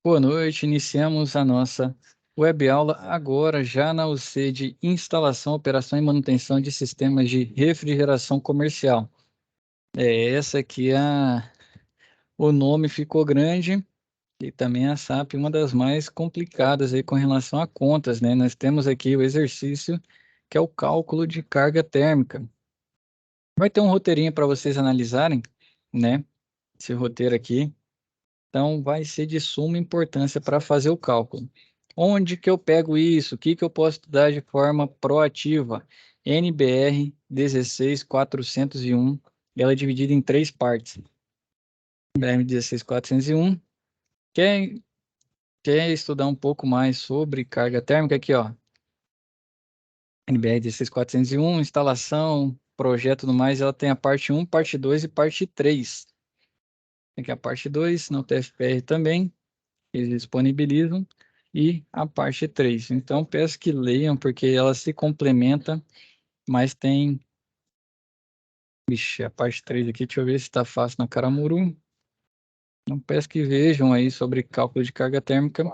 Boa noite, iniciamos a nossa web aula agora já na UC de Instalação, Operação e Manutenção de Sistemas de Refrigeração Comercial. Essa aqui o nome ficou grande e também a SAP uma das mais complicadas aí com relação a contas, né? Nós temos aqui o exercício que é o cálculo de carga térmica. Vai ter um roteirinho para vocês analisarem, né? Esse roteiro aqui. Então, vai ser de suma importância para fazer o cálculo. Onde que eu pego isso? O que que eu posso estudar de forma proativa? NBR 16401, ela é dividida em três partes. NBR 16401. Quer, quer estudar um pouco mais sobre carga térmica? Aqui, ó. NBR 16401, instalação, projeto e tudo mais, ela tem a parte 1, parte 2 e parte 3. Aqui a parte 2, no TFPR também, eles disponibilizam. E a parte 3. Então, peço que leiam, porque ela se complementa, mas tem... Vixe, a parte 3 aqui, deixa eu ver se está fácil na Caramuru. Então, peço que vejam aí sobre cálculo de carga térmica.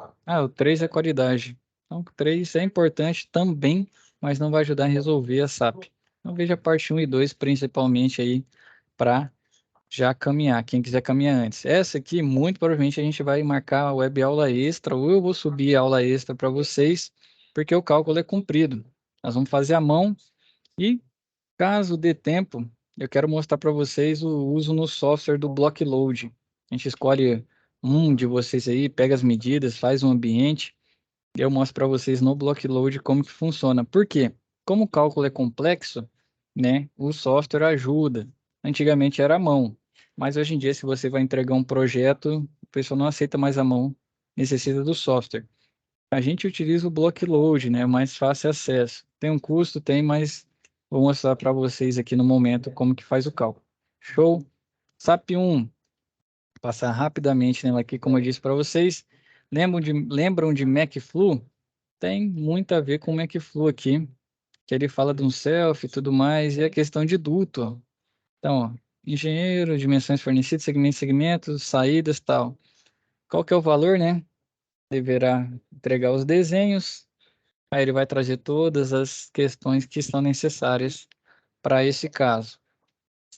O 3 é qualidade. Então, o 3 é importante também, mas não vai ajudar a resolver a SAP. Então, veja a parte 1 e 2, principalmente aí, para já caminhar, quem quiser caminhar antes. Essa aqui, muito provavelmente, a gente vai marcar a web aula extra, ou eu vou subir a aula extra para vocês, porque o cálculo é comprido. Nós vamos fazer à mão e, caso dê tempo, eu quero mostrar para vocês o uso no software do BlockLoad. A gente escolhe um de vocês aí, pega as medidas, faz um ambiente, e eu mostro para vocês no BlockLoad como que funciona. Por quê? Como o cálculo é complexo, né, o software ajuda. Antigamente era à mão, mas hoje em dia, se você vai entregar um projeto, o pessoal não aceita mais a mão, necessita do software. A gente utiliza o BlockLoad, né, mais fácil acesso. Tem um custo, tem, mas vou mostrar para vocês aqui no momento como que faz o cálculo. Show? SAP 1, passar rapidamente nela aqui, como eu disse para vocês. Lembram de MacFlu? Tem muito a ver com o MacFlu aqui, que ele fala de um self e tudo mais, e a questão de duto. Então, ó, engenheiro, dimensões fornecidas, segmentos, saídas, tal. Qual que é o valor, né? Deverá entregar os desenhos, aí ele vai trazer todas as questões que são necessárias para esse caso,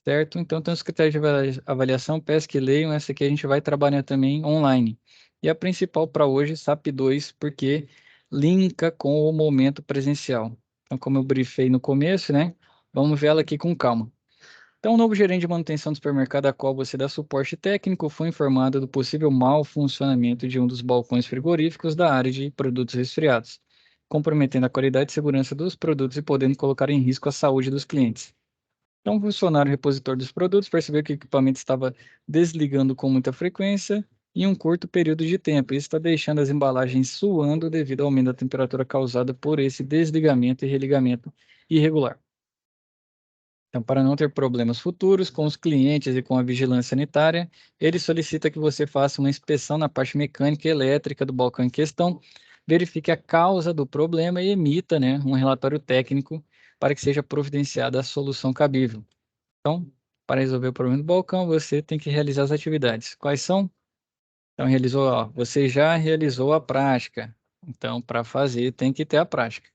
certo? Então, tem os critérios de avaliação, peço que leiam, essa aqui a gente vai trabalhar também online. E a principal para hoje, SAP 2, porque linka com o momento presencial. Então, como eu briefei no começo, né? Vamos ver ela aqui com calma. Então, o novo gerente de manutenção do supermercado a qual você dá suporte técnico foi informado do possível mau funcionamento de um dos balcões frigoríficos da área de produtos resfriados, comprometendo a qualidade e segurança dos produtos e podendo colocar em risco a saúde dos clientes. Então, o funcionário repositor dos produtos percebeu que o equipamento estava desligando com muita frequência em um curto período de tempo. Isso está deixando as embalagens suando devido ao aumento da temperatura causada por esse desligamento e religamento irregular. Então, para não ter problemas futuros com os clientes e com a vigilância sanitária, ele solicita que você faça uma inspeção na parte mecânica e elétrica do balcão em questão, verifique a causa do problema e emita, né, um relatório técnico para que seja providenciada a solução cabível. Então, para resolver o problema do balcão, você tem que realizar as atividades. Quais são? Então, você já realizou a prática. Então, para fazer, tem que ter a prática.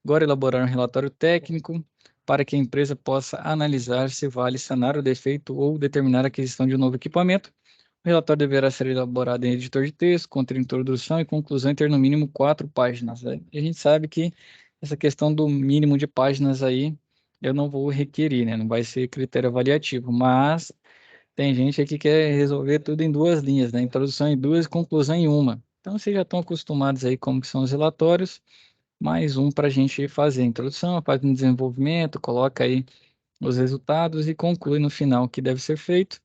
Agora, elaborar um relatório técnico para que a empresa possa analisar se vale sanar o defeito ou determinar a aquisição de um novo equipamento. O relatório deverá ser elaborado em editor de texto, conter introdução e conclusão e ter no mínimo 4 páginas. E a gente sabe que essa questão do mínimo de páginas aí, eu não vou requerir, né? Não vai ser critério avaliativo, mas tem gente aqui que quer resolver tudo em 2 linhas, né? Introdução em 2, conclusão em uma. Então, vocês já estão acostumados aí como que são os relatórios. Mais um para a gente fazer a introdução, a parte de desenvolvimento, coloca aí os resultados e conclui no final o que deve ser feito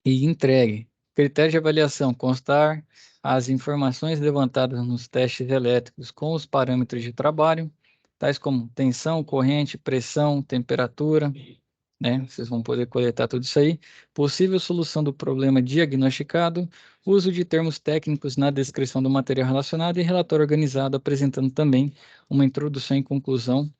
e entregue. Critério de avaliação: constar as informações levantadas nos testes elétricos com os parâmetros de trabalho, tais como tensão, corrente, pressão, temperatura, né? Vocês vão poder coletar tudo isso aí. Possível solução do problema diagnosticado, uso de termos técnicos na descrição do material relacionado e relatório organizado apresentando também uma introdução e conclusão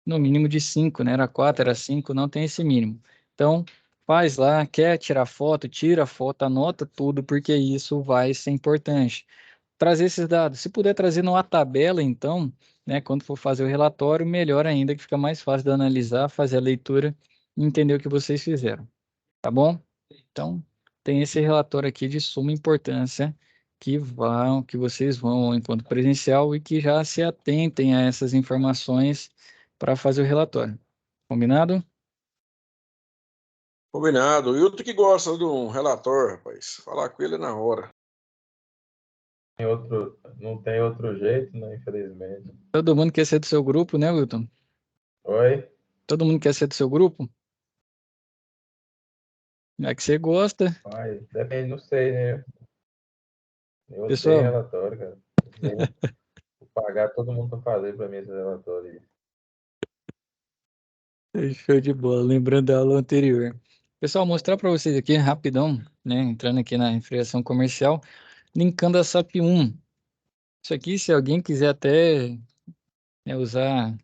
no mínimo de 5, né? Era 4, era 5, não tem esse mínimo. Então, faz lá, quer tirar foto, tira foto, anota tudo, porque isso vai ser importante. Trazer esses dados. Se puder trazer numa tabela, então, né, quando for fazer o relatório, melhor ainda, que fica mais fácil de analisar, fazer a leitura e entender o que vocês fizeram, tá bom? Então, tem esse relatório aqui de suma importância que vocês vão ao encontro presencial e que já se atentem a essas informações para fazer o relatório. Combinado? Combinado. O Hilton que gosta de um relator, rapaz. Falar com ele é na hora. Não tem outro jeito, né? Infelizmente. Todo mundo quer ser do seu grupo, né, Wilton? Oi? Todo mundo quer ser do seu grupo? É que você gosta. Ai, depende, não sei, né? Eu odeio Pessoal, relatório, cara. Vou pagar todo mundo para fazer para mim esse relatório aí. show de bola. Lembrando da aula anterior. Pessoal, mostrar para vocês aqui rapidão, né? Entrando aqui na refrigeração comercial, linkando a SAP 1. Isso aqui, se alguém quiser até, né, usar,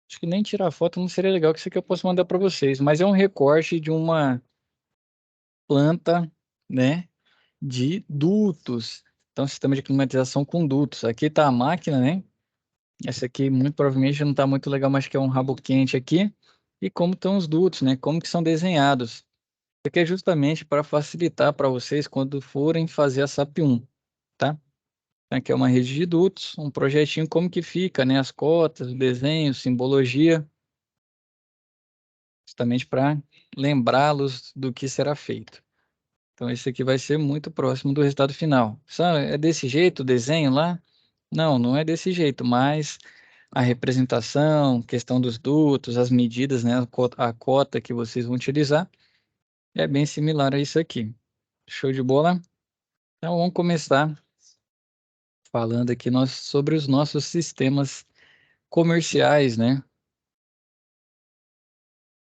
acho que nem tirar foto não seria legal, que isso aqui eu posso mandar para vocês, mas é um recorte de uma planta, né, de dutos. Então, sistema de climatização com dutos. Aqui está a máquina, né? Essa aqui muito provavelmente não está muito legal, mas que é um rabo quente aqui. E como estão os dutos, né? Como que são desenhados. Isso aqui é justamente para facilitar para vocês quando forem fazer a SAP 1, tá? Aqui é uma rede de dutos, um projetinho como que fica, né? As cotas, o desenho, simbologia, justamente para lembrá-los do que será feito. Então, esse aqui vai ser muito próximo do resultado final. Sabe, é desse jeito o desenho lá? Não, não é desse jeito, mas a representação, questão dos dutos, as medidas, né? A cota que vocês vão utilizar é bem similar a isso aqui. Show de bola? Então, vamos começar falando aqui sobre os nossos sistemas comerciais, né?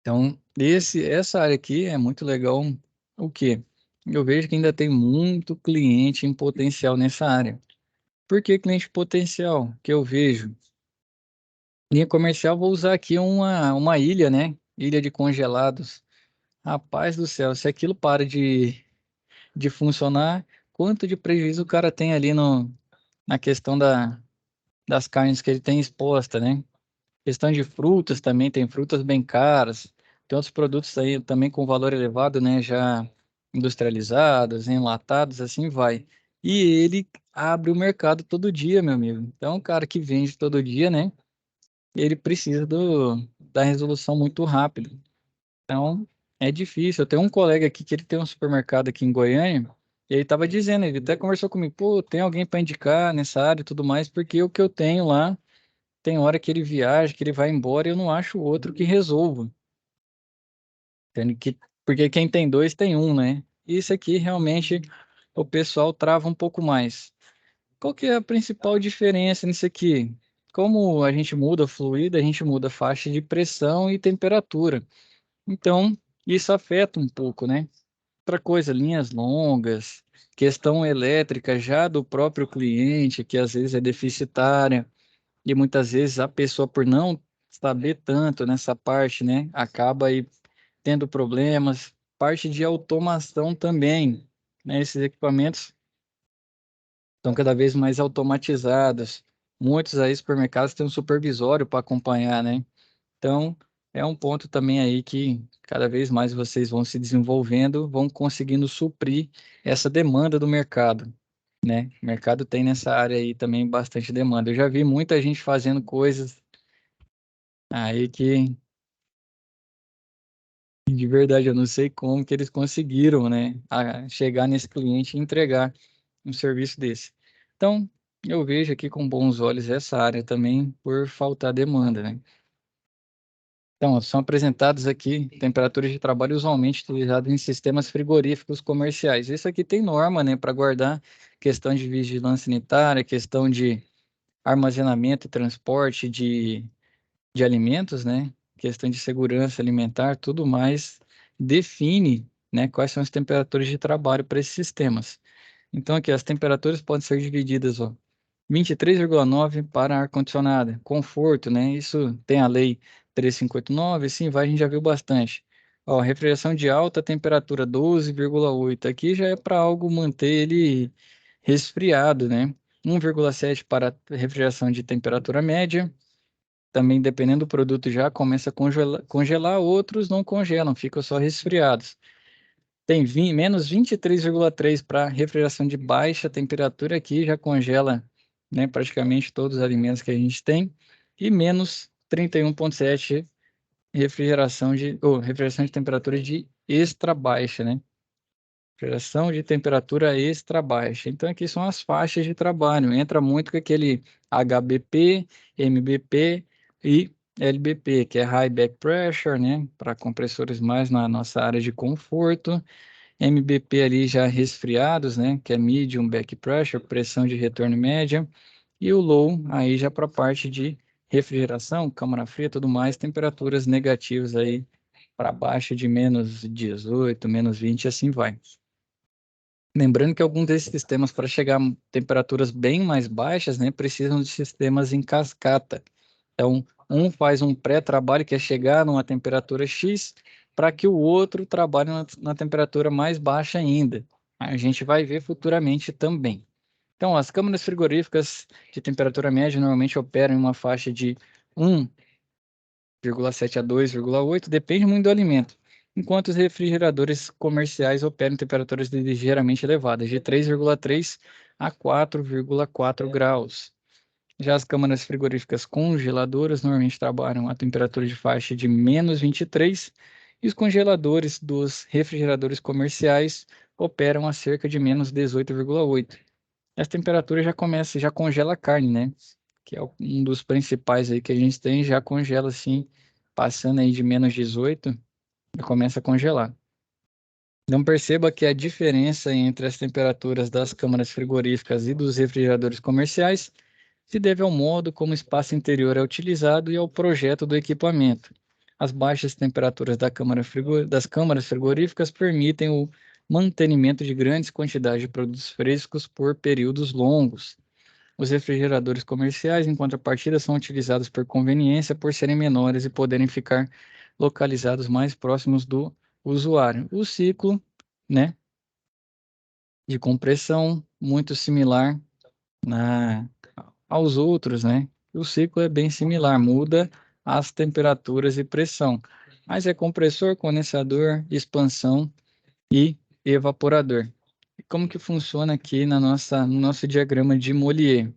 Então, essa área aqui é muito legal. O quê? Eu vejo que ainda tem muito cliente em potencial nessa área. Por que cliente potencial? Que eu vejo. Linha comercial, vou usar aqui uma ilha, né? Ilha de congelados. Rapaz do céu, se aquilo para de funcionar, quanto de prejuízo o cara tem ali no, na questão das carnes que ele tem exposta, né? Questão de frutas também, tem frutas bem caras, tem outros produtos aí também com valor elevado, né? Já industrializados, enlatados, assim vai. E ele abre o mercado todo dia, meu amigo. Então, o cara que vende todo dia, né? Ele precisa da resolução muito rápido. Então, é difícil. Eu tenho um colega aqui que ele tem um supermercado aqui em Goiânia, e ele estava dizendo, ele até conversou comigo, pô, tem alguém para indicar nessa área e tudo mais, porque o que eu tenho lá, tem hora que ele viaja, que ele vai embora, e eu não acho outro que resolva. Porque quem tem dois tem um, né? Isso aqui realmente o pessoal trava um pouco mais. Qual que é a principal diferença nisso aqui? Como a gente muda fluido, a gente muda faixa de pressão e temperatura. Então, isso afeta um pouco, né? Outra coisa, linhas longas, questão elétrica já do próprio cliente, que às vezes é deficitária, e muitas vezes a pessoa, por não saber tanto nessa parte, né, acaba aí tendo problemas. Parte de automação também, né? Esses equipamentos estão cada vez mais automatizados. Muitos aí supermercados têm um supervisório para acompanhar, né? Então, é um ponto também aí que cada vez mais vocês vão se desenvolvendo, vão conseguindo suprir essa demanda do mercado, né? O mercado tem nessa área aí também bastante demanda. Eu já vi muita gente fazendo coisas aí que, de verdade, eu não sei como que eles conseguiram, né, chegar nesse cliente e entregar um serviço desse. Então, eu vejo aqui com bons olhos essa área também por faltar demanda, né? Então, são apresentados aqui temperaturas de trabalho usualmente utilizadas em sistemas frigoríficos comerciais. Isso aqui tem norma, né, para guardar questão de vigilância sanitária, questão de armazenamento e transporte de alimentos, né, questão de segurança alimentar, tudo mais define, né, quais são as temperaturas de trabalho para esses sistemas. Então, aqui, as temperaturas podem ser divididas, ó, 23,9 para ar-condicionado. Conforto, né? Isso tem a lei 3589, assim vai, a gente já viu bastante. Ó, refrigeração de alta temperatura 12,8. Aqui já é para algo manter ele resfriado, né? 1,7 para refrigeração de temperatura média. Também, dependendo do produto, já começa a congelar, outros não congelam, ficam só resfriados. Tem menos 23,3 para refrigeração de baixa temperatura, aqui já congela, né, praticamente todos os alimentos que a gente tem. E menos 31,7 refrigeração de temperatura de extra baixa, né? Refrigeração de temperatura extra baixa. Então, aqui são as faixas de trabalho. Entra muito com aquele HBP, MBP e LBP, que é High Back Pressure, né? Para compressores mais na nossa área de conforto. MBP ali já resfriados, né? Que é Medium Back Pressure, pressão de retorno média. E o Low, aí já para a parte de refrigeração, câmara fria, tudo mais, temperaturas negativas aí para baixo de menos 18, menos 20, assim vai. Lembrando que alguns desses sistemas, para chegar a temperaturas bem mais baixas, né, precisam de sistemas em cascata. Então, um faz um pré-trabalho, que é chegar numa temperatura X, para que o outro trabalhe na temperatura mais baixa ainda. A gente vai ver futuramente também. Então, as câmaras frigoríficas de temperatura média normalmente operam em uma faixa de 1,7 a 2,8, depende muito do alimento, enquanto os refrigeradores comerciais operam em temperaturas ligeiramente elevadas, de 3,3 a 4,4 graus. Já as câmaras frigoríficas congeladoras normalmente trabalham a temperatura de faixa de menos 23, e os congeladores dos refrigeradores comerciais operam a cerca de menos 18,8. Essa temperatura já congela a carne, né? Que é um dos principais aí que a gente tem, já congela assim, passando aí de menos 18, já começa a congelar. Então perceba que a diferença entre as temperaturas das câmaras frigoríficas e dos refrigeradores comerciais se deve ao modo como o espaço interior é utilizado e ao projeto do equipamento. As baixas temperaturas das câmaras frigoríficas permitem o mantenimento de grandes quantidades de produtos frescos por períodos longos. Os refrigeradores comerciais, em contrapartida, são utilizados por conveniência, por serem menores e poderem ficar localizados mais próximos do usuário. O ciclo, né, de compressão muito similar na aos outros, né? O ciclo é bem similar, muda as temperaturas e pressão, mas é compressor, condensador, expansão e evaporador. E como que funciona aqui no nosso diagrama de Mollier,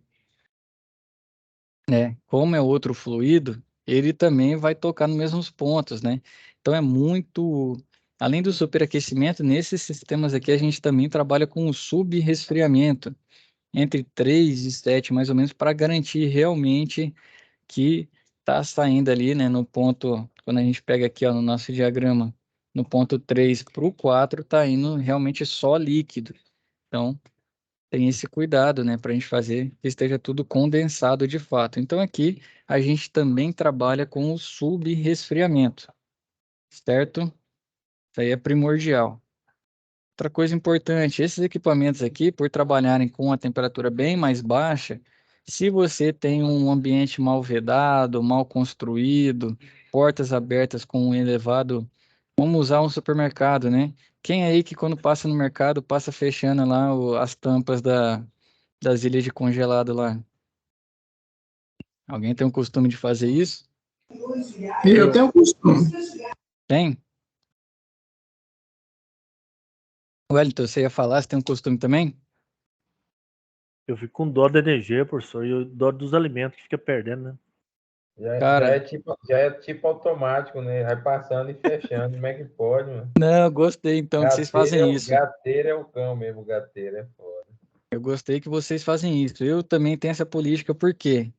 né? Como é outro fluido, ele também vai tocar nos mesmos pontos, né? Então é muito, além do superaquecimento, nesses sistemas aqui a gente também trabalha com o subresfriamento, entre 3 e 7 mais ou menos, para garantir realmente que está saindo ali, né, no ponto, quando a gente pega aqui, ó, no nosso diagrama, no ponto 3 para o 4, está indo realmente só líquido. Então, tem esse cuidado, né, para a gente fazer que esteja tudo condensado de fato. Então, aqui a gente também trabalha com o subresfriamento, certo? Isso aí é primordial. Outra coisa importante, esses equipamentos aqui, por trabalharem com a temperatura bem mais baixa, se você tem um ambiente mal vedado, mal construído, portas abertas com um elevado, vamos usar um supermercado, né? Quem aí que quando passa no mercado passa fechando lá as tampas das ilhas de congelado lá? Alguém tem o costume de fazer isso? Eu tenho costume. Tem? Wellington, você ia falar, você tem um costume também? Eu fico com dó da energia, professor, e dó dos alimentos que fica perdendo, né? Cara, Já é tipo automático, né? Vai passando e fechando. Como é que pode, mano? não, eu gostei então que vocês fazem isso. Gateiro é o cão mesmo, gateiro é foda. Eu gostei que vocês fazem isso. Eu também tenho essa política, por quê?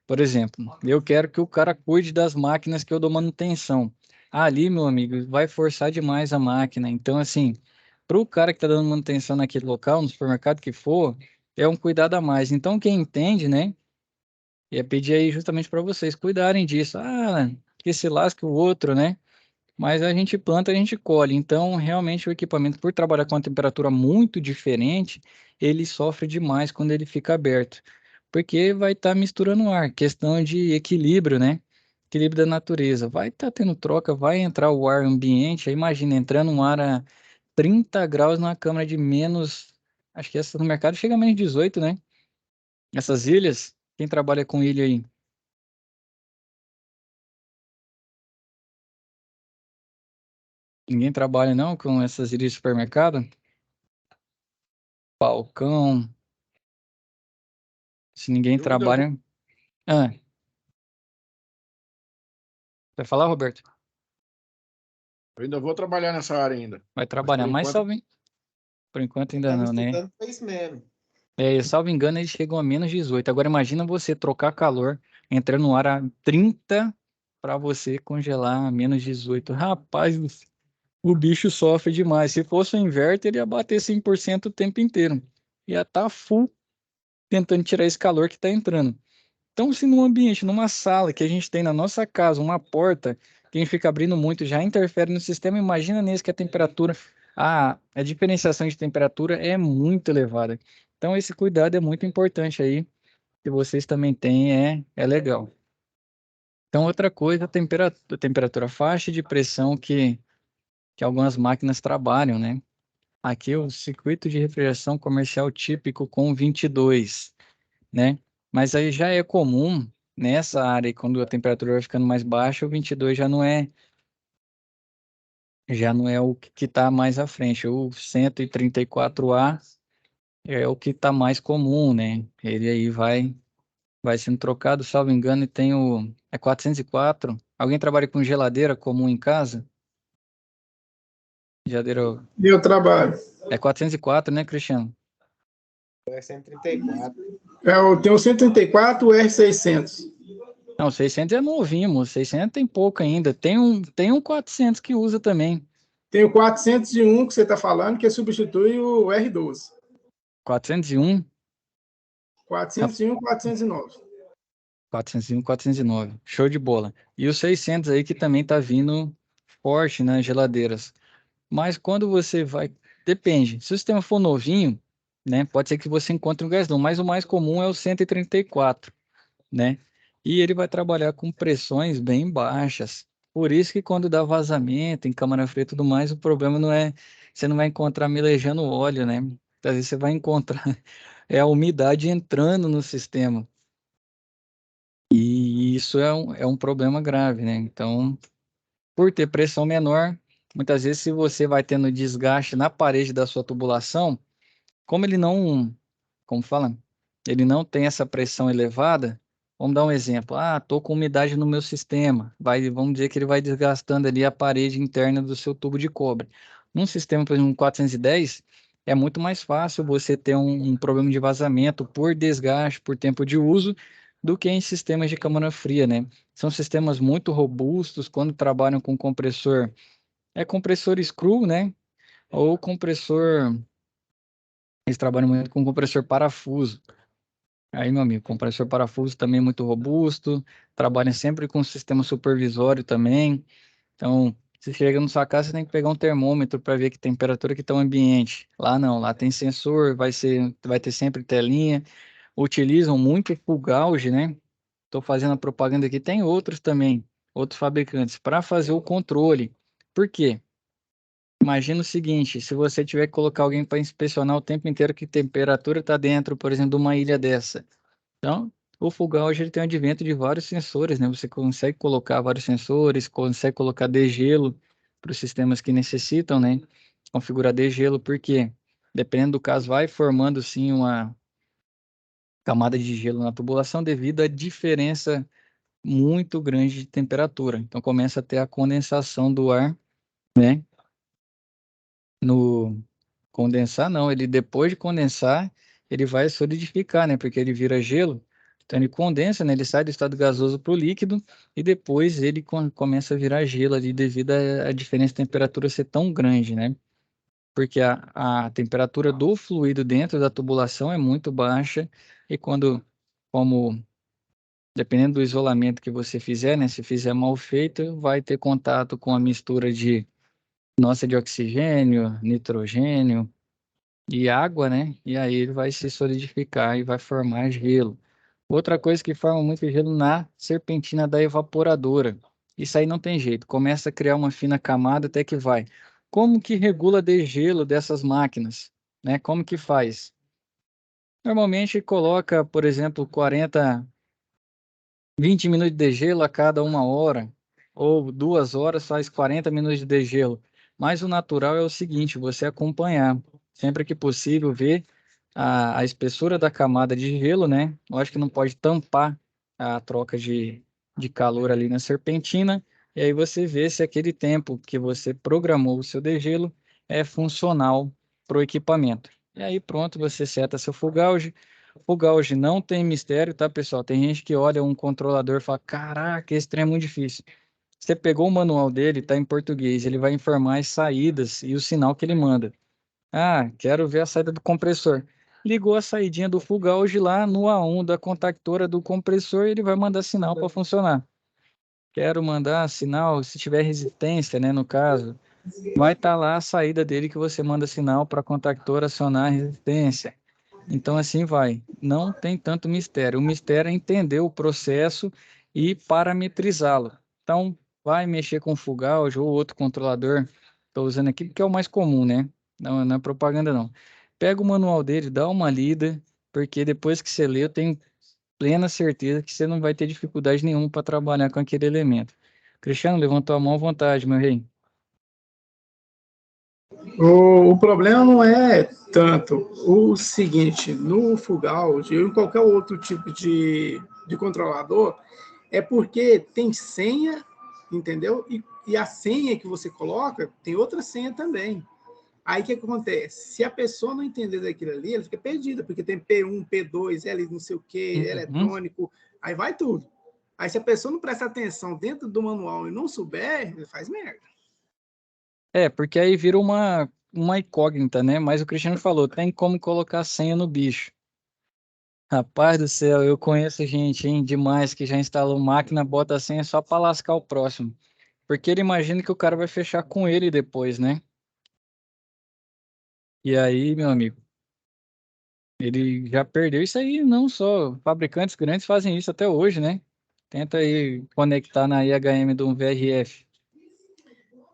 Por exemplo, eu quero que o cara cuide das máquinas que eu dou manutenção. Ali, meu amigo, vai forçar demais a máquina. Então, assim, para o cara que está dando manutenção naquele local, no supermercado que for, é um cuidado a mais. Então, quem entende, né? Ia pedir aí justamente para vocês cuidarem disso. Ah, que se lasque o outro, né? Mas a gente planta, a gente colhe. Então, realmente, o equipamento, por trabalhar com uma temperatura muito diferente, ele sofre demais quando ele fica aberto, porque vai estar misturando ar, questão de equilíbrio, né? equilíbrio da natureza. Vai estar tendo troca, vai entrar o ar ambiente. Aí imagina, entrando um ar a 30 graus numa câmara de menos. Acho que essa no mercado chega a menos 18, né? Essas ilhas, quem trabalha com ilha aí? Ninguém trabalha não com essas ilhas de supermercado? Balcão. Se ninguém Eu ainda vou, trabalha. Ah, vai falar, Roberto? eu ainda vou trabalhar nessa área ainda. Vai Mas trabalhar, mas por enquanto ainda Estava não, né? estudando para isso mesmo. Salvo engano, eles chegam a menos 18. Agora imagina você trocar calor, entrar no ar a 30 para você congelar a menos 18. Rapaz, o bicho sofre demais. Se fosse o inverter, ele ia bater 100% o tempo inteiro. Ia estar full tentando tirar esse calor que está entrando. Então, se num ambiente, numa sala que a gente tem na nossa casa, uma porta, que a gente fica abrindo muito, já interfere no sistema, imagina nesse que a temperatura, a diferenciação de temperatura é muito elevada. Então, esse cuidado é muito importante aí, que vocês também têm, é legal. Então, outra coisa, a temperatura faixa de pressão que algumas máquinas trabalham, né? Aqui o circuito de refrigeração comercial típico com 22, né? Mas aí já é comum nessa área, quando a temperatura vai ficando mais baixa, o 22 já não é o que está mais à frente. O 134A é o que está mais comum, né? Ele aí vai sendo trocado, salvo engano, e tem o 404. Alguém trabalha com geladeira comum em casa? Geladeira Eu trabalho. é 404, né, Cristiano? É 134. Eu tenho o 134 o R600. Não, 600 é novinho, moço. 600 tem pouco ainda. Tem um 400 que usa também. Tem o 401 que você está falando, que substitui o R12. 401, 401 409. 401, 409. Show de bola. E os 600 aí que também tá vindo forte nas geladeiras. Mas quando você vai... Depende. Se o sistema for novinho, né? Pode ser que você encontre um gasão, mas o mais comum é o 134, né? E ele vai trabalhar com pressões bem baixas. Por isso que quando dá vazamento em câmara fria e tudo mais, o problema não é... Você não vai encontrar melejando óleo, né? Às vezes você vai encontrar a umidade entrando no sistema. E isso é um problema grave, né? Então, por ter pressão menor, muitas vezes se você vai tendo desgaste na parede da sua tubulação, como ele não, como fala, ele não tem essa pressão elevada, vamos dar um exemplo. Tô com umidade no meu sistema. Vamos dizer que ele vai desgastando ali a parede interna do seu tubo de cobre. Num sistema, por exemplo, um 410, é muito mais fácil você ter um problema de vazamento por desgaste, por tempo de uso, do que em sistemas de câmara fria, né? São sistemas muito robustos quando trabalham com compressor. É compressor screw, né? Ou compressor. Eles trabalham muito com compressor parafuso. Aí, meu amigo, compressor parafuso também é muito robusto, trabalha sempre com sistema supervisório também. Então, se chega na sua casa, você tem que pegar um termômetro para ver que temperatura que está o ambiente. Lá não, lá tem sensor, vai ter sempre telinha. Utilizam muito full gauge, né? Estou fazendo a propaganda aqui, tem outros também, outros fabricantes, para fazer o controle. Por quê? Imagina o seguinte, se você tiver que colocar alguém para inspecionar o tempo inteiro que temperatura está dentro, por exemplo, de uma ilha dessa. Então, o Fugal hoje ele tem o advento de vários sensores, né? Você consegue colocar vários sensores, consegue colocar degelo para os sistemas que necessitam, né? Configurar degelo, porque dependendo do caso, vai formando sim uma camada de gelo na tubulação devido à diferença muito grande de temperatura. Então começa a ter a condensação do ar, né? No condensar, não, ele depois de condensar, ele vai solidificar, né? Porque ele vira gelo. Então ele condensa, né? Ele sai do estado gasoso para o líquido e depois ele começa a virar gelo ali devido à diferença de temperatura ser tão grande, né? Porque a temperatura do fluido dentro da tubulação é muito baixa e como dependendo do isolamento que você fizer, né? Se fizer mal feito, vai ter contato com a mistura de oxigênio, nitrogênio e água, né? E aí ele vai se solidificar e vai formar gelo. Outra coisa que forma muito gelo na serpentina da evaporadora. Isso aí não tem jeito. Começa a criar uma fina camada até que vai. Como que regula degelo dessas máquinas? Né? Como que faz? Normalmente coloca, por exemplo, 20 minutos de degelo a cada 1 hora, ou 2 horas faz 40 minutos de degelo. Mas o natural é o seguinte, você acompanhar, sempre que possível, ver a espessura da camada de gelo, né? Eu acho que não pode tampar a troca de calor ali na serpentina, e aí você vê se aquele tempo que você programou o seu degelo é funcional para o equipamento. E aí pronto, você seta seu full gauge. Full gauge não tem mistério, tá, pessoal? Tem gente que olha um controlador e fala, caraca, esse trem é muito difícil. Você pegou o manual dele, tá em português, ele vai informar as saídas e o sinal que ele manda. Ah, quero ver a saída do compressor. Ligou a saidinha do full gauge lá no A1 da contactora do compressor e ele vai mandar sinal para funcionar. Quero mandar sinal, se tiver resistência, né, no caso, vai estar lá a saída dele que você manda sinal para a contactora acionar a resistência. Então, assim vai. Não tem tanto mistério. O mistério é entender o processo e parametrizá-lo. Então, vai mexer com o full gauge ou outro controlador. Estou usando aqui porque é o mais comum, né? Não é propaganda, não. Pega o manual dele, dá uma lida, porque depois que você lê, eu tenho plena certeza que você não vai ter dificuldade nenhuma para trabalhar com aquele elemento. Cristiano, levantou a mão à vontade, meu rei. O problema não é tanto o seguinte, no full gauge ou em qualquer outro tipo de controlador, é porque tem senha, entendeu? E a senha que você coloca tem outra senha também. Aí o que acontece? Se a pessoa não entender daquilo ali, ela fica perdida, porque tem P1, P2, L não sei o que, eletrônico, aí vai tudo. Aí se a pessoa não prestar atenção dentro do manual e não souber, ele faz merda. É, porque aí vira uma incógnita, né? Mas o Cristiano falou, tem como colocar senha no bicho. Rapaz do céu, eu conheço gente, hein, demais que já instalou máquina, bota a senha só para lascar o próximo. Porque ele imagina que o cara vai fechar com ele depois, né? E aí, meu amigo, ele já perdeu isso aí, não só fabricantes grandes fazem isso até hoje, né? Tenta aí conectar na IHM de um VRF.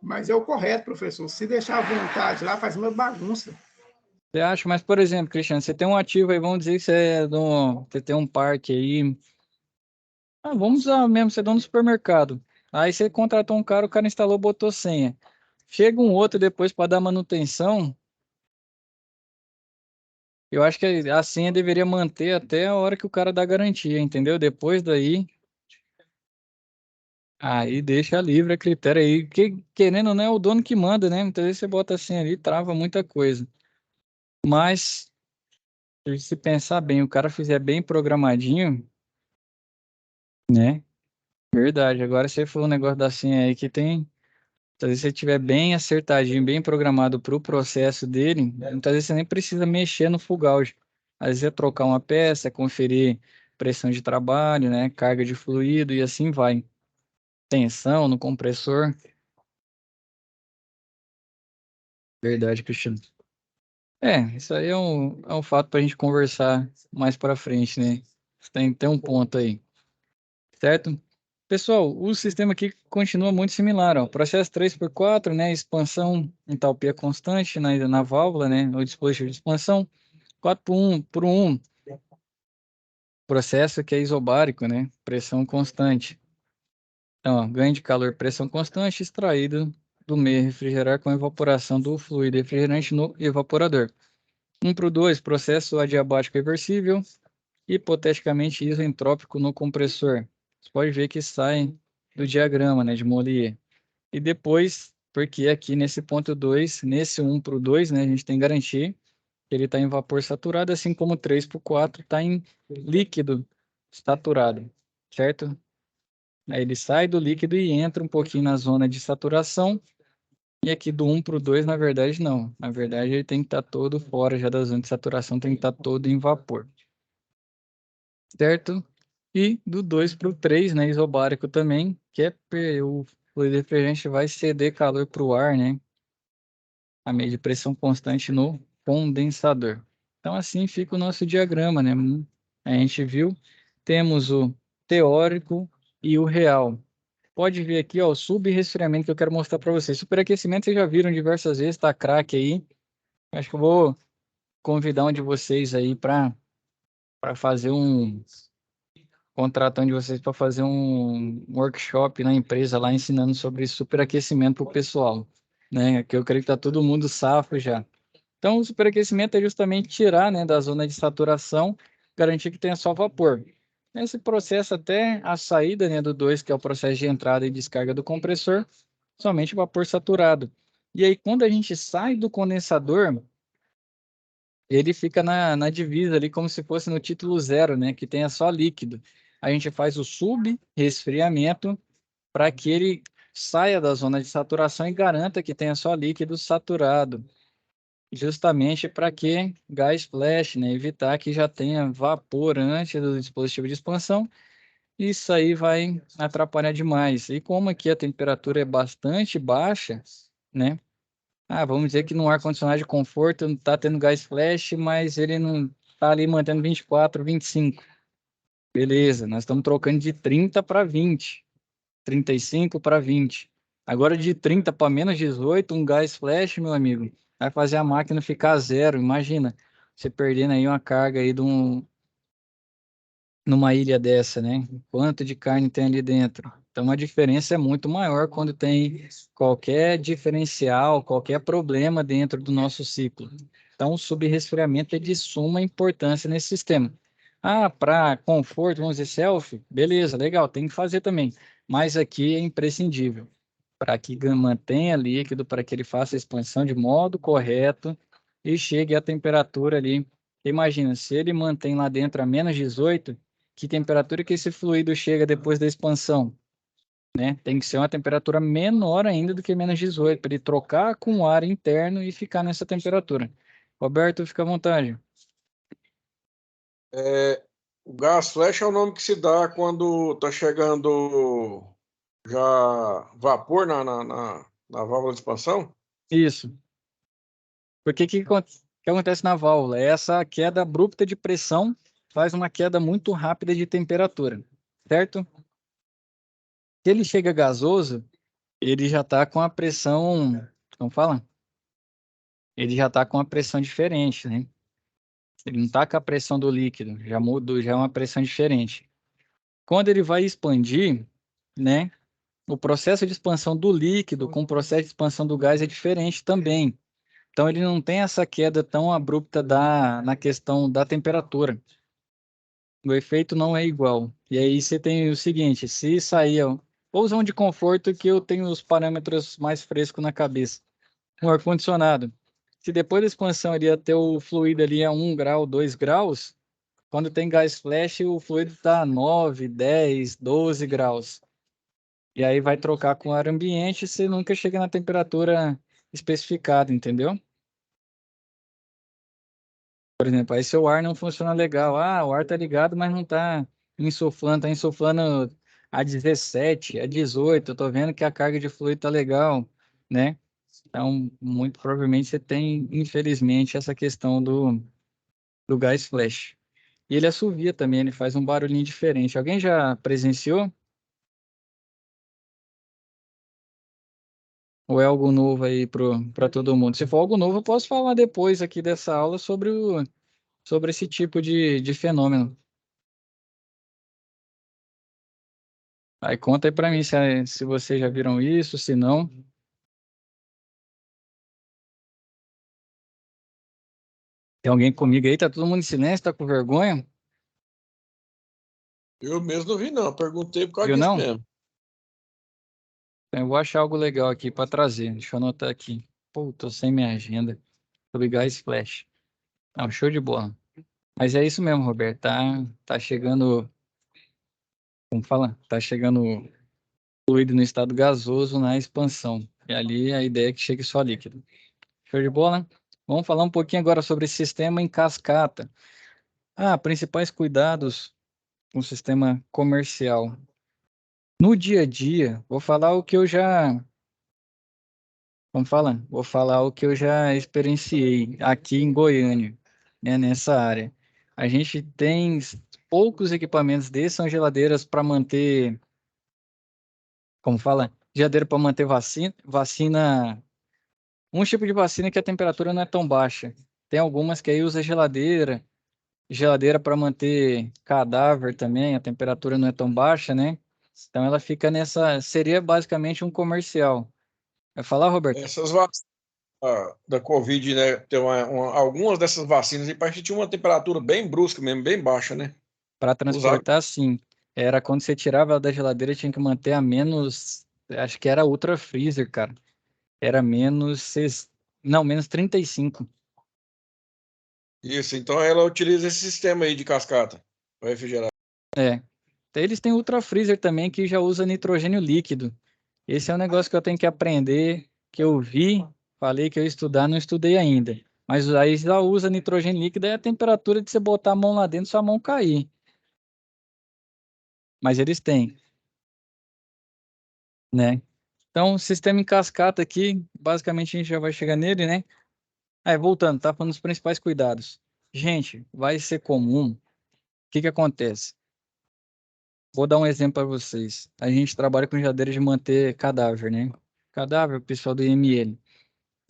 Mas é o correto, professor. Se deixar à vontade lá, faz uma bagunça. Você acha? Mas, por exemplo, Cristiano, você tem um ativo aí, vamos dizer que você tem um parque aí. Ah, vamos usar mesmo, você é dono do supermercado. Aí você contratou um cara, o cara instalou, botou senha. Chega um outro depois para dar manutenção. Eu acho que a senha deveria manter até a hora que o cara dá garantia, entendeu? Depois daí, aí deixa livre a critério aí. Querendo ou não, é o dono que manda, né? Muitas vezes você bota a senha ali, trava muita coisa. Mas, se pensar bem, o cara fizer bem programadinho, né? Verdade. Agora você falou um negócio da senha aí que tem. Muitas vezes, se você tiver bem acertadinho, bem programado para o processo dele, muitas vezes você nem precisa mexer no full gauge. Às vezes é trocar uma peça, conferir pressão de trabalho, né, carga de fluido e assim vai. Tensão no compressor. Verdade, Cristiano. Isso aí é um fato para a gente conversar mais para frente, né? Tem um ponto aí, certo? Pessoal, o sistema aqui continua muito similar, ó. Processo 3x4, né? Expansão, entalpia constante na válvula, né? O dispositivo de expansão. 4x1, processo que é isobárico, né? Pressão constante. Então, ó, ganho de calor, pressão constante, extraído do meio refrigerar com evaporação do fluido refrigerante no evaporador. 1x2, processo adiabático reversível, hipoteticamente isentrópico no compressor. Você pode ver que sai do diagrama, né, de Mollier. E depois, porque aqui nesse ponto 2, nesse 1x2, né, a gente tem que garantir que ele está em vapor saturado, assim como 3x4 está em líquido saturado, certo? Aí ele sai do líquido e entra um pouquinho na zona de saturação. E aqui do 1x2, na verdade, não. Na verdade, ele tem que estar todo fora já da zona de saturação, tem que estar todo em vapor. Certo? E do 2x3, né, isobárico também, que é o fluido refrigerante vai ceder calor para o ar, né? A meio de pressão constante no condensador. Então, assim fica o nosso diagrama, né? A gente viu temos o teórico e o real. Pode ver aqui, ó, o subresfriamento que eu quero mostrar para vocês. Superaquecimento vocês já viram diversas vezes, tá craque aí. Acho que eu vou convidar um de vocês aí para fazer contratar um de vocês para fazer um workshop na empresa lá ensinando sobre superaquecimento para o pessoal, né? Que eu creio que tá todo mundo safo já. Então, o superaquecimento é justamente tirar, né, da zona de saturação, garantir que tenha só vapor. Nesse processo até a saída, né, do 2, que é o processo de entrada e descarga do compressor, somente vapor saturado. E aí, quando a gente sai do condensador, ele fica na divisa ali, como se fosse no título 0, né, que tenha só líquido. A gente faz o sub-resfriamento para que ele saia da zona de saturação e garanta que tenha só líquido saturado. Justamente para que gás flash, né? Evitar que já tenha vapor antes do dispositivo de expansão. Isso aí vai atrapalhar demais. E como aqui a temperatura é bastante baixa, né? Vamos dizer que no ar-condicionado de conforto não está tendo gás flash, mas ele não está ali mantendo 24, 25. Beleza, nós estamos trocando de 30 para 20, 35 para 20. Agora de 30 para menos 18, um gás flash, meu amigo, vai fazer a máquina ficar zero. Imagina, você perdendo aí uma carga aí numa ilha dessa, né? Quanto de carne tem ali dentro? Então a diferença é muito maior quando tem qualquer diferencial, qualquer problema dentro do nosso ciclo. Então o subresfriamento é de suma importância nesse sistema. Para conforto, vamos dizer self, beleza, legal, tem que fazer também. Mas aqui é imprescindível para que mantenha líquido, para que ele faça a expansão de modo correto e chegue à temperatura ali. Imagina, se ele mantém lá dentro a menos 18, que temperatura que esse fluido chega depois da expansão, né? Tem que ser uma temperatura menor ainda do que menos 18, para ele trocar com o ar interno e ficar nessa temperatura. Roberto, fica à vontade. O gás flash é o nome que se dá quando está chegando já vapor na válvula de expansão? Isso. Porque que acontece na válvula? Essa queda abrupta de pressão faz uma queda muito rápida de temperatura, certo? Se ele chega gasoso, ele já está com a pressão, como fala? Ele já está com a pressão diferente, né? Ele não está com a pressão do líquido, já mudou, já é uma pressão diferente. Quando ele vai expandir, né? O processo de expansão do líquido com o processo de expansão do gás é diferente também. Então ele não tem essa queda tão abrupta na questão da temperatura. O efeito não é igual. E aí você tem o seguinte, se sair, ó, vou usar um de conforto que eu tenho os parâmetros mais frescos na cabeça. Um ar-condicionado. Se depois da expansão ele ia ter o fluido ali a 1 grau, 2 graus, quando tem gás flash, o fluido está a 9, 10, 12 graus. E aí vai trocar com o ar ambiente e você nunca chega na temperatura especificada, entendeu? Por exemplo, aí seu ar não funciona legal. O ar tá ligado, mas não tá insuflando a 17, a 18. Eu tô vendo que a carga de fluido tá legal, né? Então, muito provavelmente você tem, infelizmente, essa questão do gás flash. E ele assovia também, ele faz um barulhinho diferente. Alguém já presenciou? Ou é algo novo aí para todo mundo? Se for algo novo, eu posso falar depois aqui dessa aula sobre esse tipo de fenômeno. Aí conta aí para mim se vocês já viram isso, se não. Tem alguém comigo aí? Tá todo mundo em silêncio? Tá com vergonha? Eu mesmo não vi, não. Perguntei por causa Viu disso não? mesmo. Então, eu vou achar algo legal aqui para trazer. Deixa eu anotar aqui. Pô, tô sem minha agenda. Sobre gás flash. Não, show de bola. Mas é isso mesmo, Roberto. Tá chegando, como fala? Tá chegando fluido no estado gasoso na expansão. E ali a ideia é que chegue só líquido. Show de bola? Vamos falar um pouquinho agora sobre esse sistema em cascata. Principais cuidados com o sistema comercial. No dia a dia, vou falar o que eu já, vamos falar, vou falar o que eu já experienciei aqui em Goiânia, né, nessa área. A gente tem poucos equipamentos desses são geladeiras para manter, como fala? Geladeira para manter vacina, um tipo de vacina que a temperatura não é tão baixa. Tem algumas que aí usa geladeira para manter cadáver também, a temperatura não é tão baixa, né? Então ela fica nessa, seria basicamente um comercial. Vai falar, Roberto? Essas vacinas da Covid, né? Tem algumas dessas vacinas, e parece que tinha uma temperatura bem brusca mesmo, bem baixa, né? Para Usava. transportar, sim. Era quando você tirava ela da geladeira, tinha que manter a menos, acho que era ultra freezer, cara. Era não, menos 35. Isso, então ela utiliza esse sistema aí de cascata para refrigerar. É. Eles têm ultra freezer também que já usa nitrogênio líquido. Esse é um negócio que eu tenho que aprender, que eu vi, falei que eu ia estudar, não estudei ainda. Mas aí já usa nitrogênio líquido, é a temperatura de você botar a mão lá dentro, sua mão cair. Mas eles têm, né? Então, o sistema em cascata aqui, basicamente a gente já vai chegar nele, né? Voltando, tá falando dos principais cuidados. Gente, vai ser comum. O que que acontece? Vou dar um exemplo para vocês. A gente trabalha com geladeira de manter cadáver, né? Cadáver, o pessoal do IML.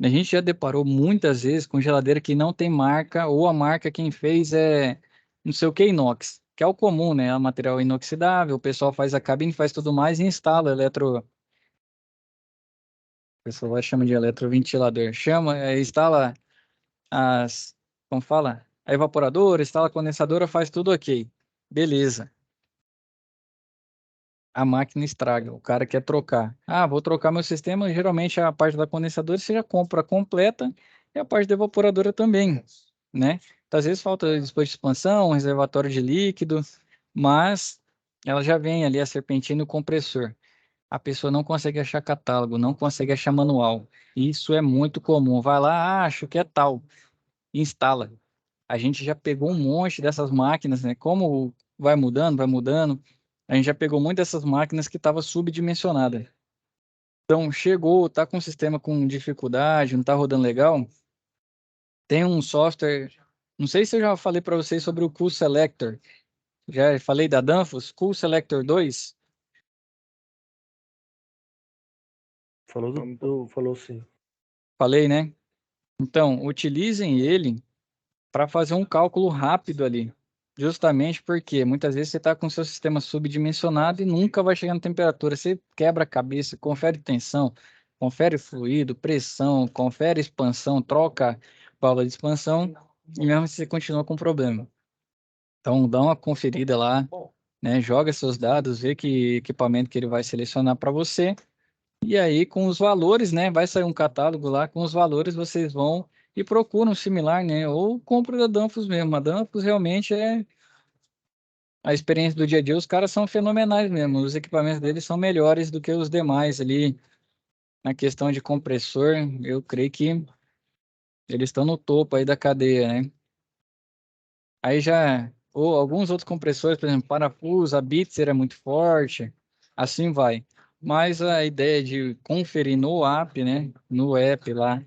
A gente já deparou muitas vezes com geladeira que não tem marca, ou a marca quem fez é não sei o que inox, que é o comum, né? É material inoxidável, o pessoal faz a cabine, faz tudo mais e instala o pessoal vai chamar de eletroventilador. Instala as, como fala? A evaporadora, instala a condensadora, faz tudo ok. Beleza. A máquina estraga, o cara quer trocar. Ah, vou trocar meu sistema, geralmente a parte da condensadora você já compra completa e a parte da evaporadora também, né? Então, às vezes falta dispositivo de expansão, reservatório de líquido, mas ela já vem ali a serpentina e o compressor. A pessoa não consegue achar catálogo, não consegue achar manual. Isso é muito comum. Vai lá, acho que é tal, instala. A gente já pegou um monte dessas máquinas, né? Como vai mudando. A gente já pegou muitas dessas máquinas que estava subdimensionada. Então, chegou, tá com o sistema com dificuldade, não tá rodando legal. Tem um software, não sei se eu já falei para vocês sobre o Cool Selector. Já falei da Danfoss, Cool Selector 2. Falou sim. Falei, né? Então, utilizem ele para fazer um cálculo rápido ali. Justamente porque muitas vezes você está com o seu sistema subdimensionado e nunca vai chegar na temperatura. Você quebra a cabeça, confere tensão, confere fluido, pressão, confere expansão, troca válvula de expansão e mesmo assim você continua com problema. Então dá uma conferida lá, né? Joga seus dados, vê que equipamento que ele vai selecionar para você. E aí, com os valores, né? Vai sair um catálogo lá, com os valores vocês vão e procuram similar, né? Ou compra da Danfoss mesmo. A Danfoss realmente é a experiência do dia a dia. Os caras são fenomenais mesmo. Os equipamentos deles são melhores do que os demais ali. Na questão de compressor, eu creio que eles estão no topo aí da cadeia, né? Aí já, ou alguns outros compressores, por exemplo, parafuso, a Bitzer é muito forte, assim vai. Mas a ideia de conferir no app, né? No app lá,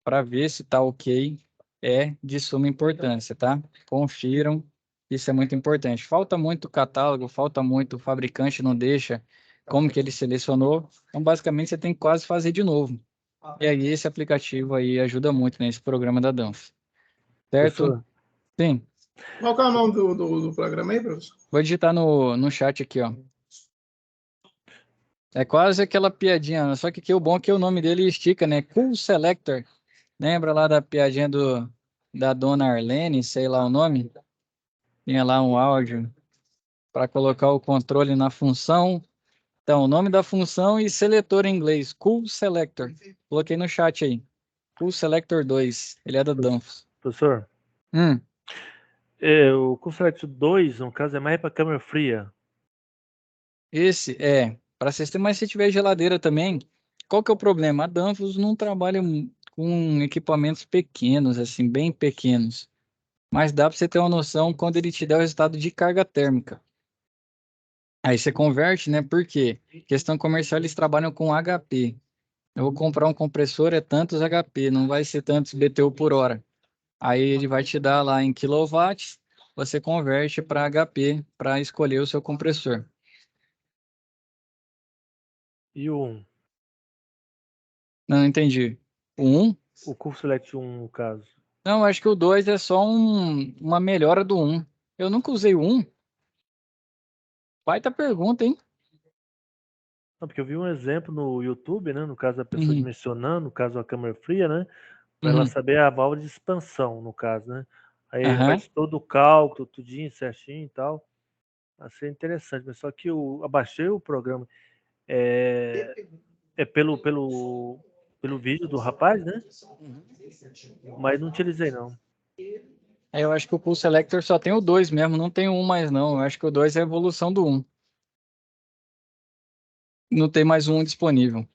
para ver se tá ok, é de suma importância, tá? Confiram, isso é muito importante. Falta muito catálogo, falta muito, o fabricante não deixa como que ele selecionou. Então, basicamente, você tem que quase fazer de novo. E aí, esse aplicativo aí ajuda muito nesse programa da Danfoss. Certo? Professor, Sim. Qual que é o nome do programa aí, professor? Vou digitar no chat aqui, ó. É quase aquela piadinha, né? Só que aqui o bom é que o nome dele estica, né? Cool Selector. Lembra lá da piadinha da dona Arlene, sei lá o nome? Tinha lá um áudio para colocar o controle na função. Então, o nome da função e seletor em inglês, Cool Selector. Coloquei no chat aí. Cool Selector 2. Ele é da Danfoss. professor, Hum, o Conselect 2, no caso, é mais para câmera fria. esse é para sistema, mas se tiver geladeira também, qual que é o problema? A Danfoss não trabalha com equipamentos pequenos, assim, bem pequenos. Mas dá para você ter uma noção quando ele te der o resultado de carga térmica. Aí você converte, né? Por quê? Questão comercial, eles trabalham com HP. Eu vou comprar um compressor, é tantos HP, não vai ser tantos BTU por hora. Aí ele vai te dar lá em quilowatts, você converte para HP para escolher o seu compressor. E o 1? Não entendi. O 1? O Cool Select 1, no caso. Não, acho que o 2 é só uma melhora do 1. Eu nunca usei o 1. Baita pergunta, hein? Não, porque eu vi um exemplo no YouTube, né? No caso, a pessoa Uhum. dimensionando, no caso, a câmera fria, né? Para ela Uhum. saber a válvula de expansão, no caso, né? Aí ele Aham. faz todo o cálculo, tudinho, certinho e tal. Achei interessante, mas só que eu abaixei o programa pelo vídeo do rapaz, né? Mas não utilizei, não. Eu acho que o Pulse Selector só tem o 2 mesmo, não tem o 1 mais não. Eu acho que o 2 é a evolução do 1. Não tem mais um disponível.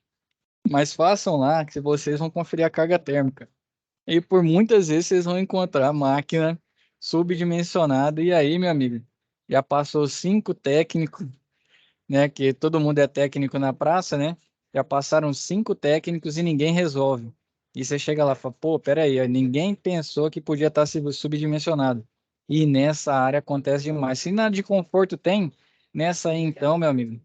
Mas façam lá que vocês vão conferir a carga térmica. E por muitas vezes vocês vão encontrar máquina subdimensionada. E aí, meu amigo, já passou 5 técnicos, né? Que todo mundo é técnico na praça, né? Já passaram 5 técnicos e ninguém resolve. E você chega lá e fala, pô, peraí, ninguém pensou que podia estar subdimensionado. E nessa área acontece demais. Se nada de conforto tem, nessa aí então, meu amigo,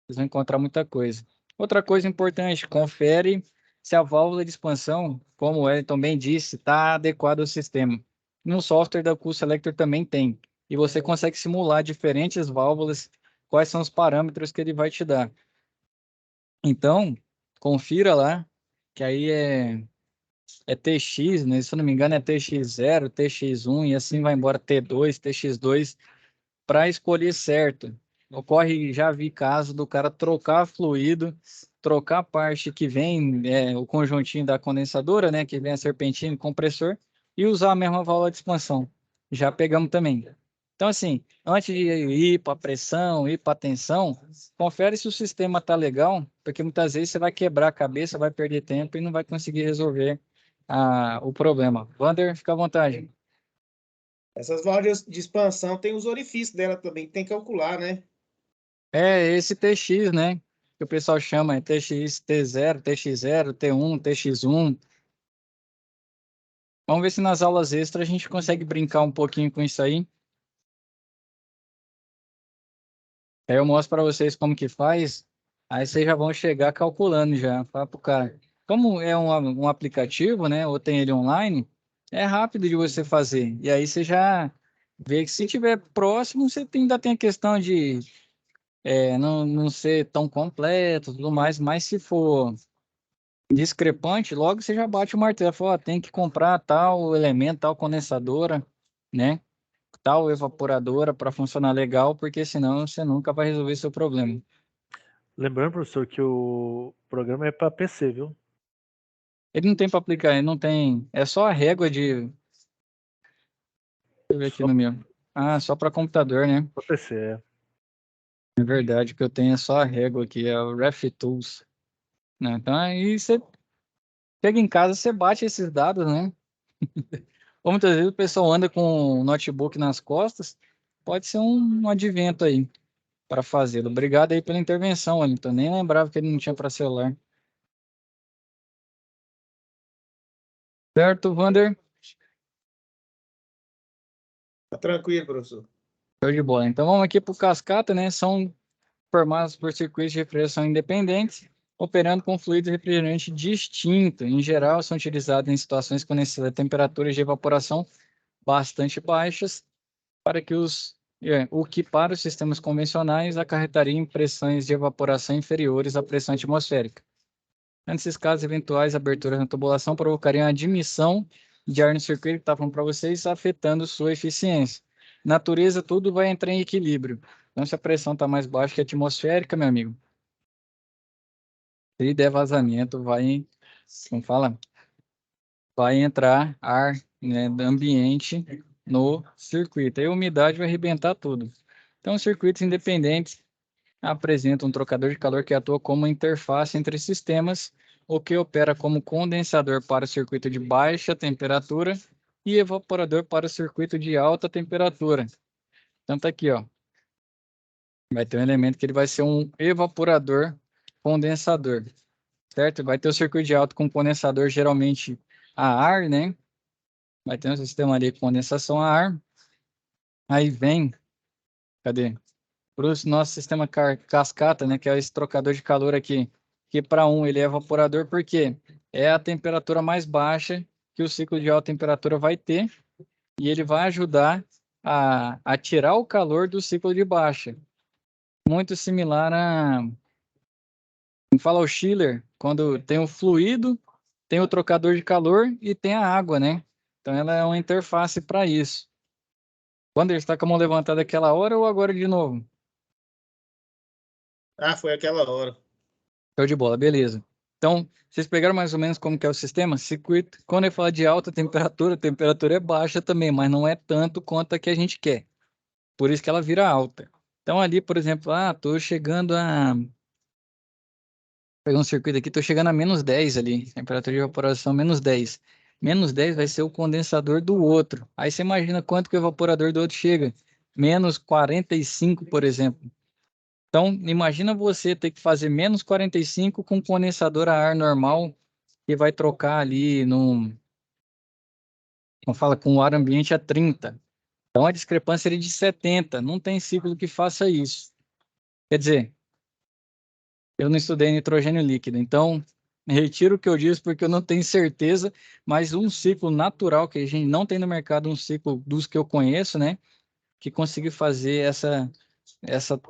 vocês vão encontrar muita coisa. Outra coisa importante, confere se a válvula de expansão, como o Wellington bem disse, está adequada ao sistema. No software da Cool Selector também tem. E você consegue simular diferentes válvulas, quais são os parâmetros que ele vai te dar. Então, confira lá, que aí é TX, né? Se eu não me engano é TX0, TX1 e assim vai embora T2, TX2, para escolher certo. Ocorre, já vi caso do cara trocar fluido, trocar a parte que vem, o conjuntinho da condensadora, né, que vem a serpentina e compressor, e usar a mesma válvula de expansão. Já pegamos também. Então, assim, antes de ir para pressão, ir para tensão, confere se o sistema tá legal, porque muitas vezes você vai quebrar a cabeça, vai perder tempo e não vai conseguir resolver o problema. Wander, fica à vontade. Essas válvulas de expansão tem os orifícios dela também, tem que calcular, né? É esse TX, né? Que o pessoal chama é TX, T0, TX0, T1, TX1. Vamos ver se nas aulas extras a gente consegue brincar um pouquinho com isso aí. Aí eu mostro para vocês como que faz. Aí vocês já vão chegar calculando já. Fala pro cara. Como é um aplicativo, né? Ou tem ele online, é rápido de você fazer. E aí você já vê que se tiver próximo, você ainda tem a questão de não ser tão completo, tudo mais, mas se for discrepante, logo você já bate o martelo, fala, ó, tem que comprar tal elemento, tal condensadora, né? Tal evaporadora para funcionar legal, porque senão você nunca vai resolver seu problema. Lembrando, professor, que o programa é para PC, viu? Ele não tem para aplicar, ele não tem, é só a régua de, deixa eu ver aqui Só no meu. Ah, só para computador, né? para PC, é. É verdade, o que eu tenho é só a régua aqui, é o RefTools, né? Então aí você chega em casa, você bate esses dados, né? Ou muitas vezes o pessoal anda com o notebook nas costas, pode ser um advento aí para fazê-lo. Obrigado aí pela intervenção, Wellington. Nem lembrava que ele não tinha para celular. Certo, Wander? Tá tranquilo, professor. Show de bola. Então vamos aqui para o cascata, né? São formados por circuitos de refrigeração independentes, operando com fluido refrigerante distinto. Em geral, são utilizados em situações com necessidade de temperaturas de evaporação bastante baixas, para que o que para os sistemas convencionais acarretaria em pressões de evaporação inferiores à pressão atmosférica. Nesses casos, eventuais aberturas na tubulação provocariam a admissão de ar no circuito que estavam para vocês, afetando sua eficiência. Natureza, tudo vai entrar em equilíbrio. Então, se a pressão está mais baixa que a atmosférica, meu amigo, se der vazamento, como fala? Vai entrar ar, né, do ambiente no circuito. Aí a umidade vai arrebentar tudo. Então, circuitos independentes apresentam um trocador de calor que atua como interface entre sistemas, o que opera como condensador para o circuito de baixa temperatura e evaporador para o circuito de alta temperatura. Então tá aqui, ó. Vai ter um elemento que ele vai ser um evaporador condensador, certo? Vai ter o circuito de alta com condensador geralmente a ar, né? Vai ter um sistema ali de condensação a ar. Aí vem, cadê? Para o nosso sistema cascata, né, que é esse trocador de calor aqui, que para ele é evaporador porque é a temperatura mais baixa que o ciclo de alta temperatura vai ter e ele vai ajudar a tirar o calor do ciclo de baixa. Muito similar a, como fala o Schiller, quando tem o fluido, tem o trocador de calor e tem a água, né? Então ela é uma interface para isso. Quando ele está com a mão levantada aquela hora ou agora de novo? Ah, foi aquela hora. Show de bola, beleza. Então, vocês pegaram mais ou menos como que é o sistema? Circuito, quando ele fala de alta temperatura, a temperatura é baixa também, mas não é tanto quanto a que a gente quer. Por isso que ela vira alta. Então, ali, por exemplo, tô chegando a... Pegar um circuito aqui, tô chegando a -10 ali. Temperatura de evaporação -10. -10 vai ser o condensador do outro. Aí você imagina quanto que o evaporador do outro chega. -45, por exemplo. Então, imagina você ter que fazer -45 com condensador a ar normal, que vai trocar ali como fala, com o ar ambiente a 30. Então, a discrepância seria de 70. Não tem ciclo que faça isso. Quer dizer, eu não estudei nitrogênio líquido, então retiro o que eu disse porque eu não tenho certeza, mas um ciclo natural que a gente não tem no mercado, um ciclo dos que eu conheço, né, que consiga fazer essa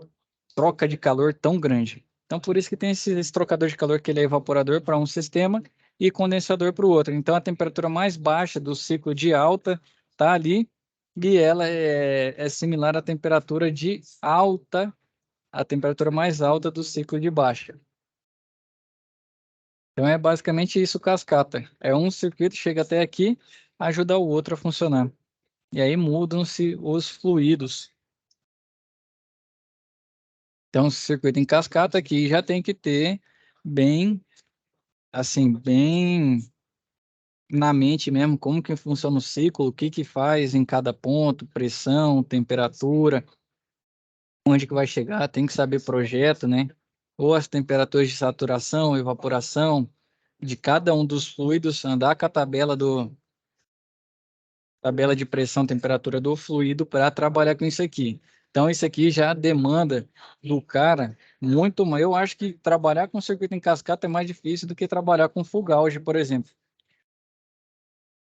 troca de calor tão grande. Então, por isso que tem esse trocador de calor que ele é evaporador para um sistema e condensador para o outro. Então, a temperatura mais baixa do ciclo de alta está ali e ela é similar à temperatura de alta, a temperatura mais alta do ciclo de baixa. Então, é basicamente isso, cascata. É um circuito, chega até aqui, ajuda o outro a funcionar. E aí mudam-se os fluidos. Então, circuito em cascata aqui já tem que ter bem, assim, bem na mente mesmo, como que funciona o ciclo, o que que faz em cada ponto, pressão, temperatura, onde que vai chegar, tem que saber projeto, né? Ou as temperaturas de saturação, evaporação de cada um dos fluidos, andar com a tabela de pressão, temperatura do fluido para trabalhar com isso aqui. Então, isso aqui já demanda do cara muito mais. Eu acho que trabalhar com circuito em cascata é mais difícil do que trabalhar com full gauge, por exemplo.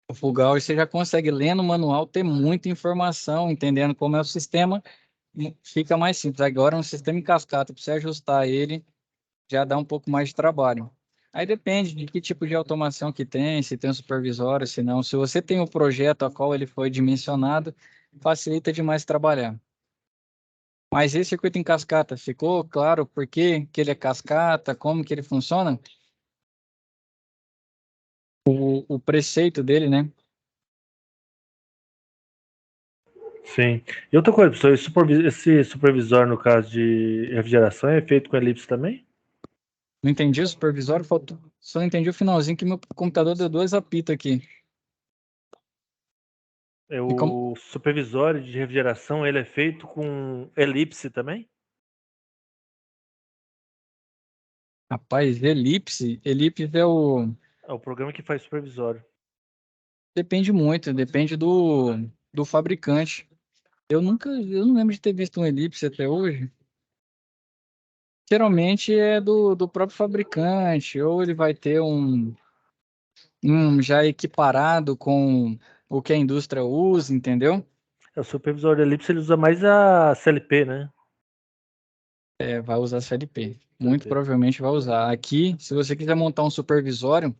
O full gauge você já consegue, lendo o manual, ter muita informação, entendendo como é o sistema, e fica mais simples. Agora, um sistema em cascata, para você ajustar ele, já dá um pouco mais de trabalho. Aí depende de que tipo de automação que tem, se tem um supervisório, se não. Se você tem o projeto a qual ele foi dimensionado, facilita demais trabalhar. Mas esse circuito em cascata, ficou claro por que ele é cascata, como que ele funciona? O preceito dele, né? Sim. E outra coisa, professor, esse supervisor, no caso de refrigeração, é feito com elipse também? Não entendi o supervisório, faltou, só não entendi o finalzinho que meu computador deu 2 apitos aqui. É E como... o supervisório de refrigeração, ele é feito com elipse também? Rapaz, elipse é o... É o programa que faz supervisório. Depende muito, depende do fabricante. Eu não lembro de ter visto um elipse até hoje. Geralmente é do próprio fabricante, ou ele vai ter um já equiparado com o que a indústria usa, entendeu? É, o supervisor de elipse, ele usa mais a CLP, né? É, vai usar CLP. Muito CLP. provavelmente vai usar. Aqui, se você quiser montar um supervisório,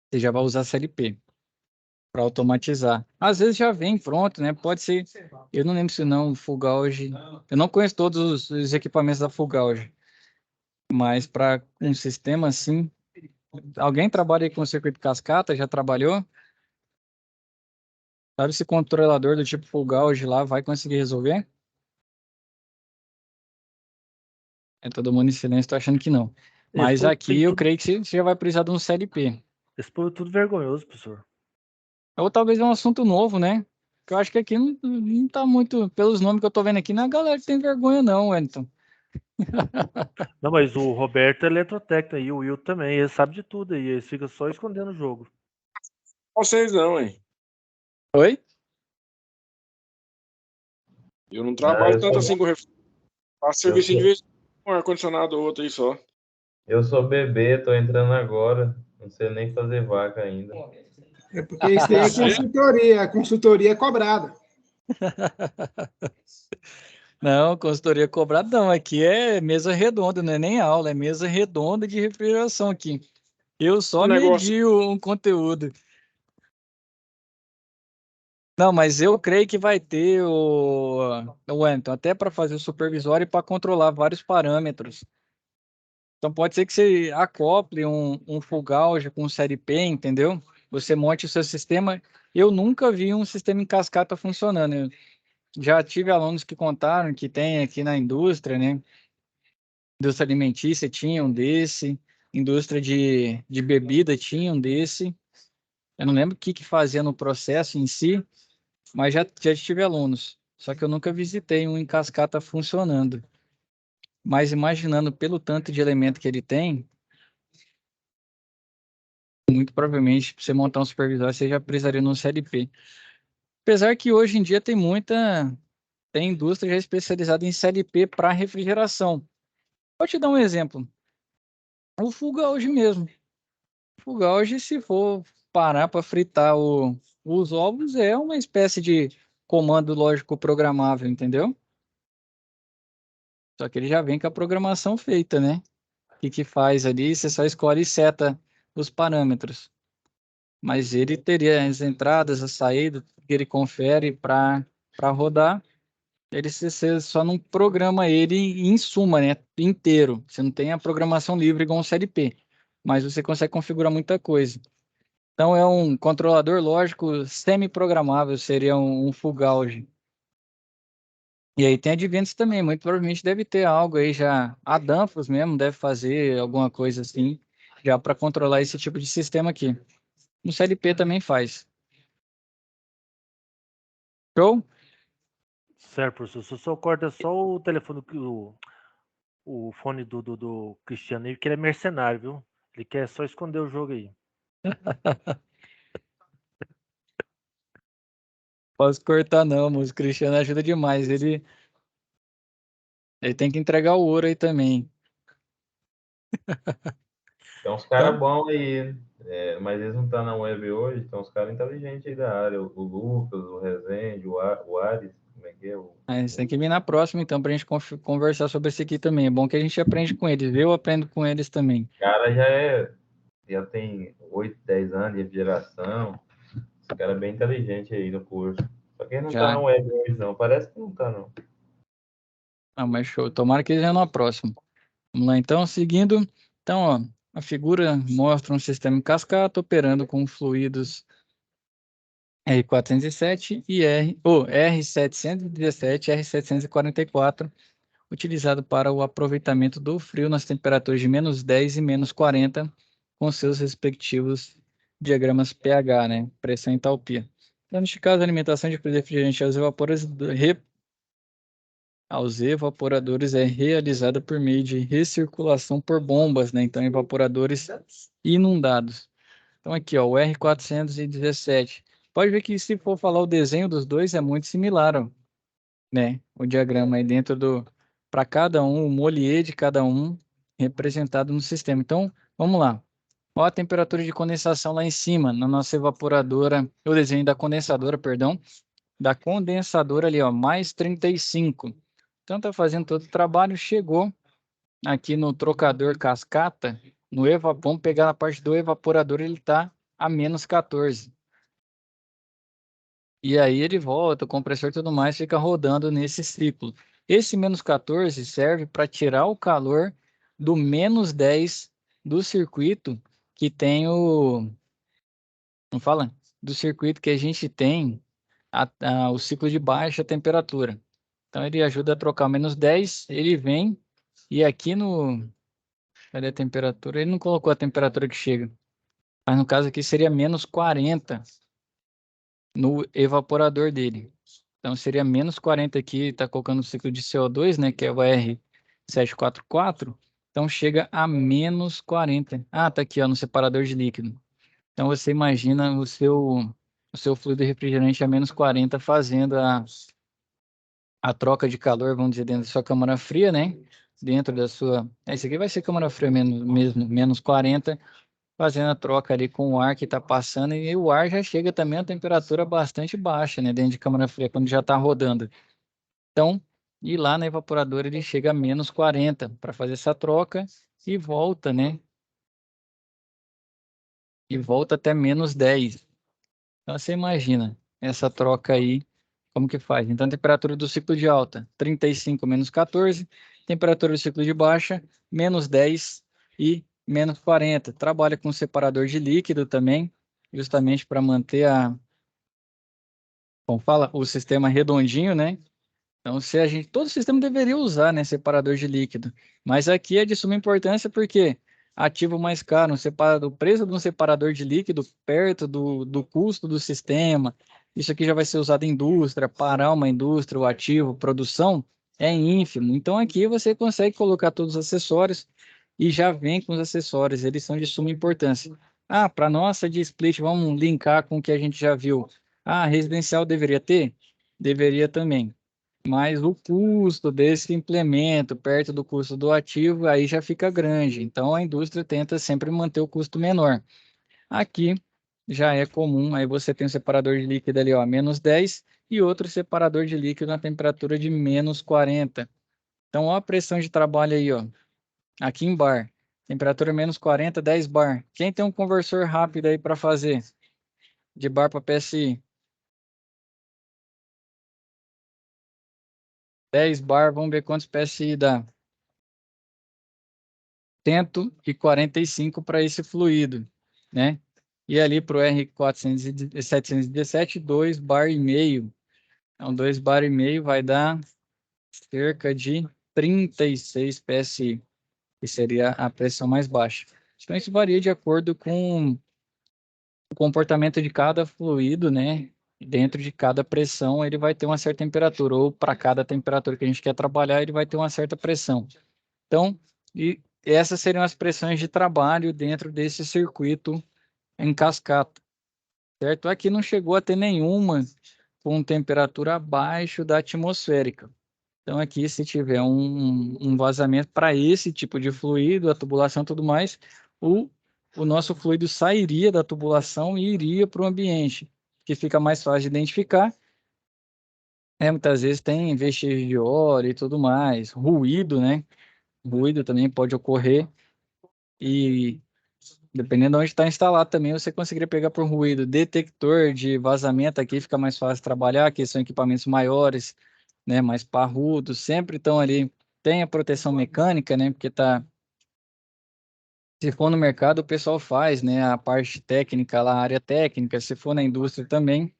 você já vai usar CLP para automatizar. Às vezes já vem pronto, né? Pode ser. Eu não lembro se não, Full Gauge. Eu não conheço todos os equipamentos da Full Gauge, mas para um sistema assim. Alguém trabalha aí com circuito cascata? Já trabalhou? Sabe se controlador do tipo Full Gauge lá vai conseguir resolver? É todo mundo em silêncio, tô achando que não. Esse Mas povo aqui eu creio que você já vai precisar de um CLP. esse povo é tudo vergonhoso, professor. Ou talvez é um assunto novo, né? Que eu acho que aqui não tá muito, pelos nomes que eu tô vendo aqui, não é a galera que tem vergonha não, Wellington. Não, mas o Roberto é eletrotécnico e o Will também, ele sabe de tudo aí, eles ficam só escondendo o jogo. Vocês não, hein? Oi? Eu não trabalho eu tanto sou- assim com refrigerante. Faço serviço de vez em quando, com ar-condicionado ou outro aí só. Eu sou bebê, tô entrando agora. Não sei nem fazer vaca ainda. É porque isso daí é consultoria. A consultoria é cobrada. Não, consultoria cobrada não. Aqui é mesa redonda, não é nem aula, é mesa redonda de refrigeração aqui. Eu só Um negócio. medi um conteúdo. Não, mas eu creio que vai ter o Wellington, até para fazer o supervisório e para controlar vários parâmetros. Então pode ser que você acople um full gauge com série P, entendeu? Você monte o seu sistema. Eu nunca vi um sistema em cascata funcionando. Eu já tive alunos que contaram que tem aqui na indústria, né? Indústria alimentícia tinha um desse, indústria de bebida tinha um desse. Eu não lembro o que fazia no processo em si, mas já tive alunos. Só que eu nunca visitei um em cascata funcionando. Mas imaginando pelo tanto de elemento que ele tem, muito provavelmente, para você montar um supervisor, você já precisaria de um CLP. Apesar que hoje em dia tem indústria já especializada em CLP para refrigeração. Vou te dar um exemplo. O Fugalge mesmo. O Fugalge, se for parar para fritar os ovos, é uma espécie de comando lógico programável, entendeu? Só que ele já vem com a programação feita, né? O que faz ali? Você só escolhe e seta os parâmetros. Mas ele teria as entradas, a saída, que ele confere para rodar. Você só não programa ele em suma, né? Inteiro. Você não tem a programação livre igual um CLP. Mas você consegue configurar muita coisa. Então é um controlador lógico semi-programável, seria um full gauge. E aí tem adventos também, muito provavelmente deve ter algo aí já. A Danfoss mesmo deve fazer alguma coisa assim, já para controlar esse tipo de sistema aqui. No CLP também faz. Show? Certo, professor. Só corta só o telefone, o fone do Cristiano aí, que ele é mercenário, viu? Ele quer só esconder o jogo aí. Posso cortar não, mas o Cristiano ajuda demais. Ele tem que entregar o ouro aí também. Tem uns caras Então, bons aí, mas eles não estão na web hoje. Tem uns caras inteligentes aí da área. O Lucas, o Rezende, o Ares, como é que é? a gente tem que vir na próxima, então, para a gente conversar sobre esse aqui também. É bom que a gente aprende com eles. Eu aprendo com eles também. O cara já tem 8, 10 anos de refrigeração. Esse cara é bem inteligente aí no curso. Só que ele não tá Já. na web hoje, não. Parece que não tá, não. Ah, mas show. Tomara que eles venham na próxima. Vamos lá, então, seguindo. Então, ó, a figura mostra um sistema em cascata operando com fluidos R407 e R717 e R744, utilizado para o aproveitamento do frio nas temperaturas de -10 e -40, com seus respectivos diagramas pH, né? Pressão e entalpia. Então, neste caso, a alimentação de refrigerante aos evaporadores é realizada por meio de recirculação por bombas, né? Então, evaporadores inundados. Então, aqui, ó, o R417. Pode ver que, se for falar o desenho dos dois, é muito similar, ó, né? O diagrama aí dentro para cada um, o Mollier de cada um, representado no sistema. Então, vamos lá. Olha a temperatura de condensação lá em cima, na nossa evaporadora, o desenho da condensadora, perdão, da condensadora ali, ó, mais 35. Então, tá fazendo todo o trabalho, chegou aqui no trocador cascata, vamos pegar na parte do evaporador, ele está a -14. E aí ele volta, o compressor e tudo mais fica rodando nesse ciclo. Esse -14 serve para tirar o calor do -10 do circuito que tem não fala? Do circuito que a gente tem o ciclo de baixa temperatura. Então ele ajuda a trocar o -10, ele vem e aqui cadê a temperatura? Ele não colocou a temperatura que chega. Mas no caso aqui seria -40 no evaporador dele. Então seria -40 aqui, está colocando o ciclo de CO2, né, que é o R744. Então chega a -40. Ah, tá aqui, ó, no separador de líquido. Então você imagina o seu fluido refrigerante a -40 fazendo a troca de calor, vamos dizer, dentro da sua câmara fria, né? Dentro da sua... Esse aqui vai ser câmara fria mesmo, menos 40, fazendo a troca ali com o ar que está passando, e o ar já chega também a temperatura bastante baixa, né? Dentro de câmara fria, quando já está rodando. Então, e lá na evaporadora ele chega a menos 40 para fazer essa troca e volta, né? E volta até menos 10. Então, você imagina essa troca aí, como que faz? Então, temperatura do ciclo de alta, 35 menos 14. Temperatura do ciclo de baixa, menos 10 e menos 40. Trabalha com separador de líquido também, justamente para manter como fala, o sistema redondinho, né? Então, se a gente, todo sistema deveria usar, né, separador de líquido. Mas aqui é de suma importância porque ativo mais caro, o preço de um separador de líquido perto do custo do sistema. Isso aqui já vai ser usado em indústria, para uma indústria, o ativo, produção, é ínfimo. Então, aqui você consegue colocar todos os acessórios e já vem com os acessórios, eles são de suma importância. Ah, para nossa de split, vamos linkar com o que a gente já viu. Ah, residencial deveria ter? Deveria também. Mas o custo desse implemento, perto do custo do ativo, aí já fica grande. Então, a indústria tenta sempre manter o custo menor. Aqui já é comum, aí você tem um separador de líquido ali, ó, menos 10, e outro separador de líquido na temperatura de menos 40. Então, ó a pressão de trabalho aí, ó, aqui em bar. Temperatura menos 40, 10 bar. Quem tem um conversor rápido aí para fazer? De bar para PSI? 10 bar, vamos ver quantos PSI dá. 145 para esse fluido, né? E ali para o R717, 2 bar e meio. Então, 2 bar e meio vai dar cerca de 36 PSI, que seria a pressão mais baixa. Então, isso varia de acordo com o comportamento de cada fluido, né? Dentro de cada pressão, ele vai ter uma certa temperatura, ou para cada temperatura que a gente quer trabalhar, ele vai ter uma certa pressão. Então, e essas seriam as pressões de trabalho dentro desse circuito em cascata, certo? Aqui não chegou a ter nenhuma com temperatura abaixo da atmosférica. Então, aqui, se tiver um vazamento para esse tipo de fluido, a tubulação e tudo mais, o nosso fluido sairia da tubulação e iria para o ambiente, que fica mais fácil de identificar. Muitas vezes tem vestígio de óleo e tudo mais, ruído, né? Ruído também pode ocorrer e dependendo de onde está instalado também, você conseguiria pegar por ruído. Detector de vazamento aqui fica mais fácil trabalhar, que são equipamentos maiores, né, mais parrudos, sempre estão ali. Tem a proteção mecânica, né, porque tá... Se for no mercado, o pessoal faz, né, a parte técnica lá, a área técnica. Se for na indústria também,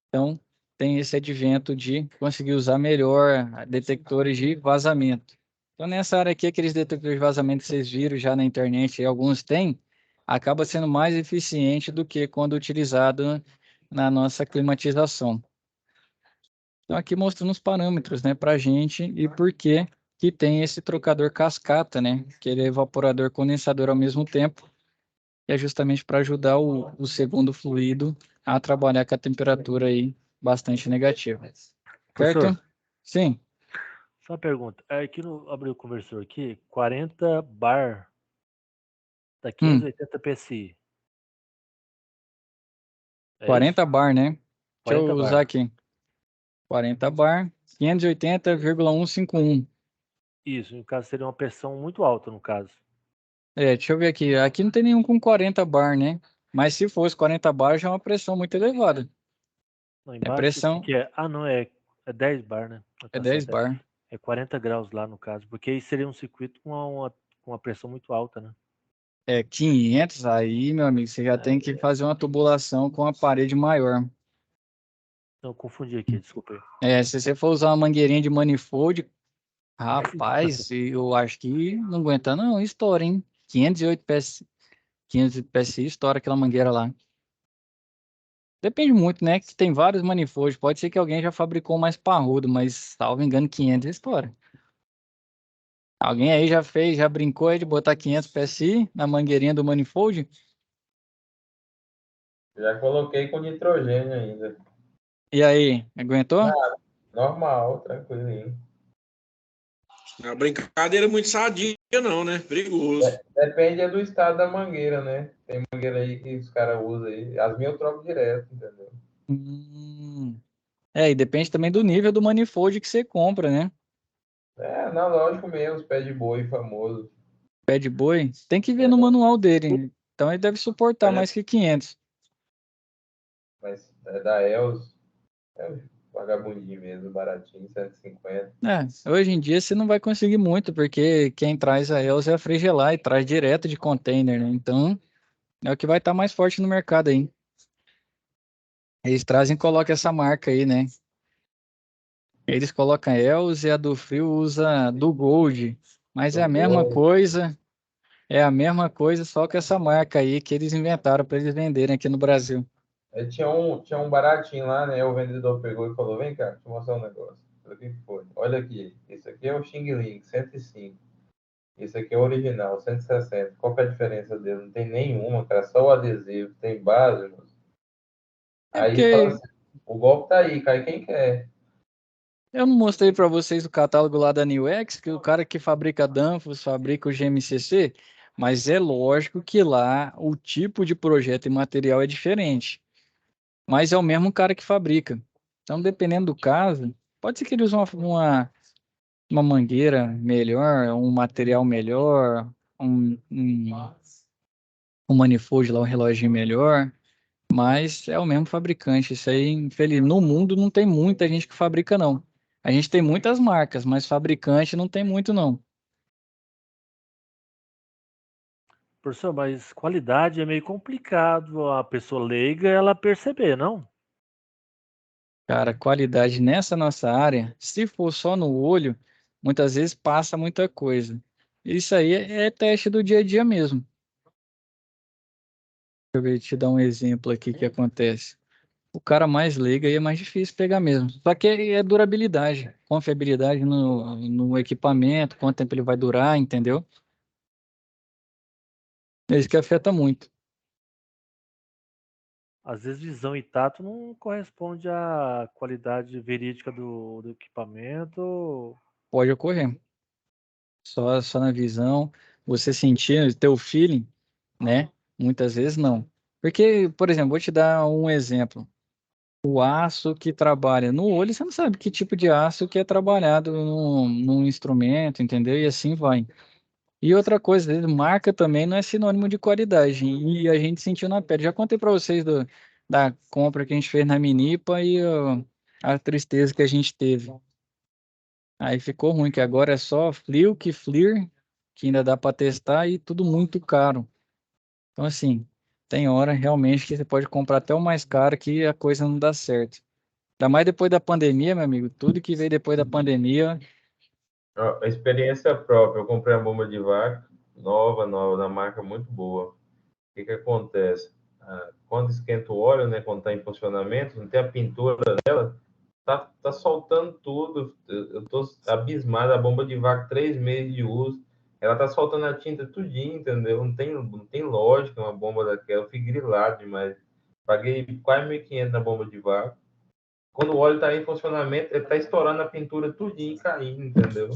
então tem esse advento de conseguir usar melhor detectores de vazamento. Então, nessa área aqui, aqueles detectores de vazamento que vocês viram já na internet, e alguns têm, acaba sendo mais eficiente do que quando utilizado na nossa climatização. Então, aqui mostrando os parâmetros, né, para a gente e por que tem esse trocador cascata, né, que ele é evaporador condensador ao mesmo tempo, que é justamente para ajudar o segundo fluido a trabalhar com a temperatura aí bastante negativa. Professor, Certo? Sim. só uma pergunta. Aqui no abri o conversor aqui, 40 bar da 580 PSI. É 40 isso? bar, né? Deixa eu 40 usar bar. aqui. 40 bar, 580,151. Isso, no caso seria uma pressão muito alta, no caso. Deixa eu ver aqui. Aqui não tem nenhum com 40 bar, né? Mas se fosse 40 bar, já é uma pressão muito elevada. Não, É embaixo, o que pressão, que é? Ah, não, é 10 bar, né? é Tá 10 certo. bar. É 40 graus lá, no caso. Porque aí seria um circuito com uma pressão muito alta, né? É 500, aí, meu amigo, você já tem que fazer uma tubulação com a parede maior. Não, eu confundi aqui, desculpa aí. Se você for usar uma mangueirinha de manifold, rapaz, eu acho que não aguenta não, estoura, hein? 508 PS, 500 PSI, estoura aquela mangueira lá. Depende muito, né? Que tem vários manifolds. Pode ser que alguém já fabricou mais parrudo, mas, salvo engano, 500 estoura. Alguém aí já fez, já brincou aí de botar 500 PSI na mangueirinha do manifold? Já coloquei com nitrogênio ainda. E aí, aguentou? Normal, tranquilinho. Não é uma brincadeira muito sadia, não, né? Perigoso. Depende do estado da mangueira, né? Tem mangueira aí que os caras usam aí. As minhas eu troco direto, entendeu? E depende também do nível do manifold que você compra, né? É, analógico mesmo, os pés de boi famoso. Pé de boi, tem que ver no manual dele. Então ele deve suportar mais que 500. Mas é da Els, é um vagabundinho mesmo, baratinho, 150. Hoje em dia você não vai conseguir muito, porque quem traz a ELS é a Frigelar e traz direto de container, né? Então é o que vai estar mais forte no mercado aí. Eles trazem e colocam essa marca aí, né? Eles colocam a ELS e a do Frio usa do Gold. Mas é a mesma coisa, só com essa marca aí que eles inventaram para eles venderem aqui no Brasil. Tinha um baratinho lá, né? O vendedor pegou e falou: Vem cá, deixa eu mostrar um negócio. Eu falei: O que foi? Olha aqui, esse aqui é o Xing Ling, 105. Esse aqui é o original, 160. Qual que é a diferença dele? Não tem nenhuma, cara, só o adesivo, tem base, mano. É Aí fala porque assim: o golpe tá aí, cai quem quer. eu não mostrei para vocês o catálogo lá da Newex, que o cara que fabrica Danfoss fabrica o GMCC, mas é lógico que lá o tipo de projeto e material é diferente. Mas é o mesmo cara que fabrica. Então, dependendo do caso, pode ser que ele use uma mangueira melhor, um material melhor, um manifold lá, um relógio melhor, mas é o mesmo fabricante. Isso aí, infeliz, no mundo não tem muita gente que fabrica, não. A gente tem muitas marcas, mas fabricante não tem muito, não. Professor, mas qualidade é meio complicado a pessoa leiga ela perceber, não? Cara, qualidade nessa nossa área, se for só no olho, muitas vezes passa muita coisa. Isso aí é teste do dia a dia mesmo. Deixa eu ver, te dar um exemplo aqui que acontece. O cara mais leigo aí é mais difícil pegar mesmo. Só que é durabilidade, confiabilidade no equipamento, quanto tempo ele vai durar, entendeu? É isso que afeta muito. Às vezes visão e tato não corresponde à qualidade verídica do equipamento. Pode ocorrer. Só na visão, você sentir, ter o feeling, né? Muitas vezes não. Porque, por exemplo, vou te dar um exemplo. O aço que trabalha no olho, você não sabe que tipo de aço que é trabalhado num instrumento, entendeu? E assim vai. E outra coisa, marca também não é sinônimo de qualidade. E a gente sentiu na pele. Já contei para vocês da compra que a gente fez na Minipa e a tristeza que a gente teve. Aí ficou ruim, que agora é só Flick, Fleer, que ainda dá para testar e tudo muito caro. Então, assim, tem hora realmente que você pode comprar até o mais caro que a coisa não dá certo. Ainda mais depois da pandemia, meu amigo. Tudo que veio depois da pandemia. Ó, a experiência própria, eu comprei uma bomba de vaca, nova, da marca muito boa. O que que acontece? Quando esquenta o óleo, né, quando está em funcionamento, não tem a pintura dela, tá soltando tudo. Eu tô abismado, a bomba de vaca, 3 meses de uso, ela tá soltando a tinta tudinho, entendeu? Não tem lógica uma bomba daquela, eu fui grilado demais. Paguei quase 1.500 na bomba de vaca. Quando o óleo tá em funcionamento, ele tá estourando a pintura tudinho e caindo, entendeu?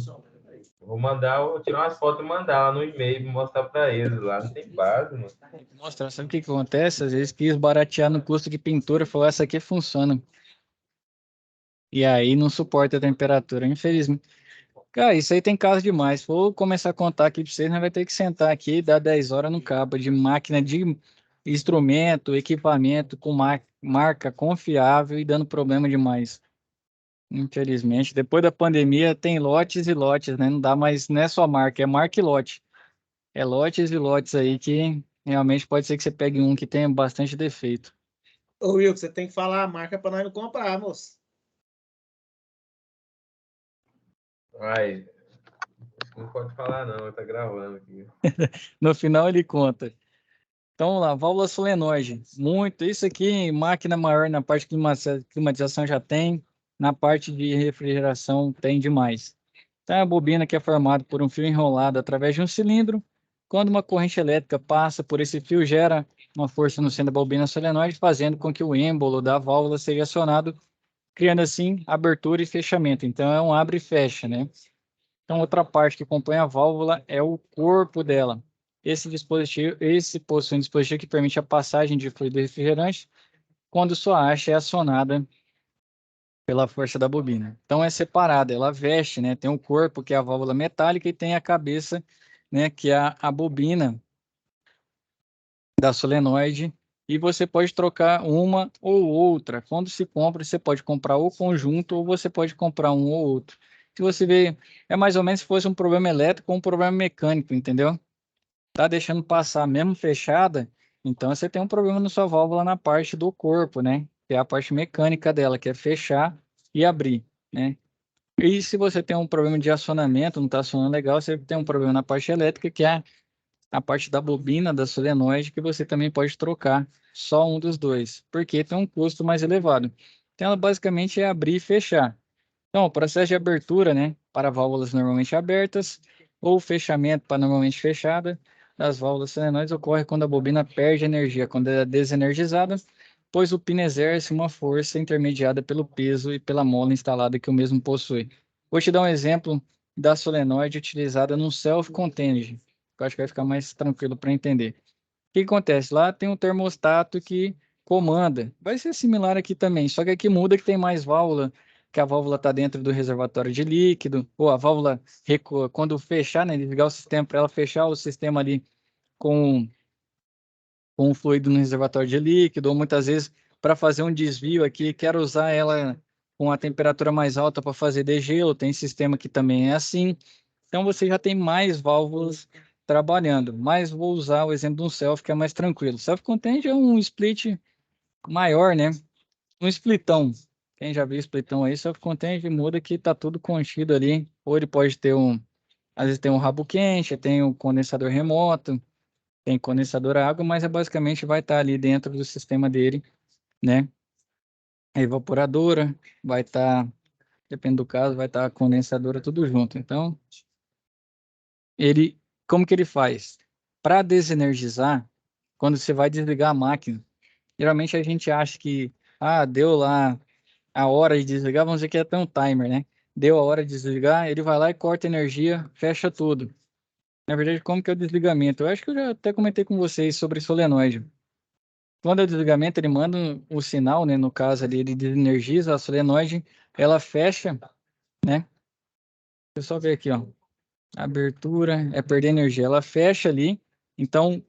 Vou tirar umas fotos e mandar lá no e-mail, mostrar para eles lá. Não tem base, mano. Mostra, sabe o que que acontece? Às vezes quis baratear no custo de pintura, falou, essa aqui funciona. E aí não suporta a temperatura, infelizmente. Cara, isso aí tem caso demais. Vou começar a contar aqui pra vocês, nós vai ter que sentar aqui e dar 10 horas no cabo de máquina, de instrumento, equipamento com marca confiável e dando problema demais. Infelizmente, depois da pandemia tem lotes e lotes, né? Não dá mais, não é só marca, é marca e lote. É lotes e lotes aí que realmente pode ser que você pegue um que tenha bastante defeito. Ô, Will, você tem que falar a marca para nós não comprar, moço. Ai, não pode falar não, tá gravando aqui. No final ele conta. Então, vamos lá, válvula solenoide. Muito. Isso aqui, máquina maior na parte de climatização já tem, na parte de refrigeração tem demais. Então, a bobina que é formada por um fio enrolado através de um cilindro. Quando uma corrente elétrica passa por esse fio, gera uma força no centro da bobina solenoide, fazendo com que o êmbolo da válvula seja acionado criando assim abertura e fechamento. Então é um abre e fecha, né? Então outra parte que compõe a válvula é o corpo dela. Esse possui um dispositivo que permite a passagem de fluido refrigerante quando sua haste é acionada pela força da bobina. Então é separada, ela veste, né? Tem o corpo, que é a válvula metálica, e tem a cabeça, né? Que é a bobina da solenoide. E você pode trocar uma ou outra. Quando se compra, você pode comprar o conjunto ou você pode comprar um ou outro. Se você vê, é mais ou menos se fosse um problema elétrico ou um problema mecânico, entendeu? Tá deixando passar mesmo fechada, então você tem um problema na sua válvula na parte do corpo, né? Que é a parte mecânica dela, que é fechar e abrir, né? E se você tem um problema de acionamento, não está acionando legal, você tem um problema na parte elétrica, que é a parte da bobina da solenoide, que você também pode trocar só um dos dois, porque tem um custo mais elevado. Então, ela basicamente é abrir e fechar. Então, o processo de abertura, né, para válvulas normalmente abertas, ou fechamento para normalmente fechada, das válvulas solenoides ocorre quando a bobina perde energia, quando ela é desenergizada, pois o pino exerce uma força intermediada pelo peso e pela mola instalada que o mesmo possui. Vou te dar um exemplo da solenoide utilizada no self-contained, que eu acho que vai ficar mais tranquilo para entender. O que acontece? Lá tem um termostato que comanda. Vai ser similar aqui também, só que aqui muda que tem mais válvula, que a válvula está dentro do reservatório de líquido, ou a válvula, quando fechar, né, desligar o sistema para ela fechar o sistema ali com, com o fluido no reservatório de líquido, ou muitas vezes para fazer um desvio aqui, quero usar ela com a temperatura mais alta para fazer degelo, tem sistema que também é assim. Então você já tem mais válvulas trabalhando, mas vou usar o exemplo de um self que é mais tranquilo. Self-contained é um split maior, né? Um splitão. Quem já viu splitão aí, self-contained muda que tá tudo contido ali. Ou ele pode ter às vezes tem um rabo quente, tem um condensador remoto, tem condensador a água, mas basicamente vai estar ali dentro do sistema dele, né? A evaporadora vai estar, depende do caso, vai estar a condensadora tudo junto. Então, ele, como que ele faz? Para desenergizar, quando você vai desligar a máquina, geralmente a gente acha que, deu lá a hora de desligar, vamos dizer que é até um timer, né? Deu a hora de desligar, ele vai lá e corta a energia, fecha tudo. Na verdade, como que é o desligamento? Eu acho que eu já até comentei com vocês sobre solenoide. Quando é o desligamento, ele manda o sinal, né? No caso ali, ele desenergiza a solenoide, ela fecha, né? Deixa eu só ver aqui, ó. Abertura é perder energia. Ela fecha ali, então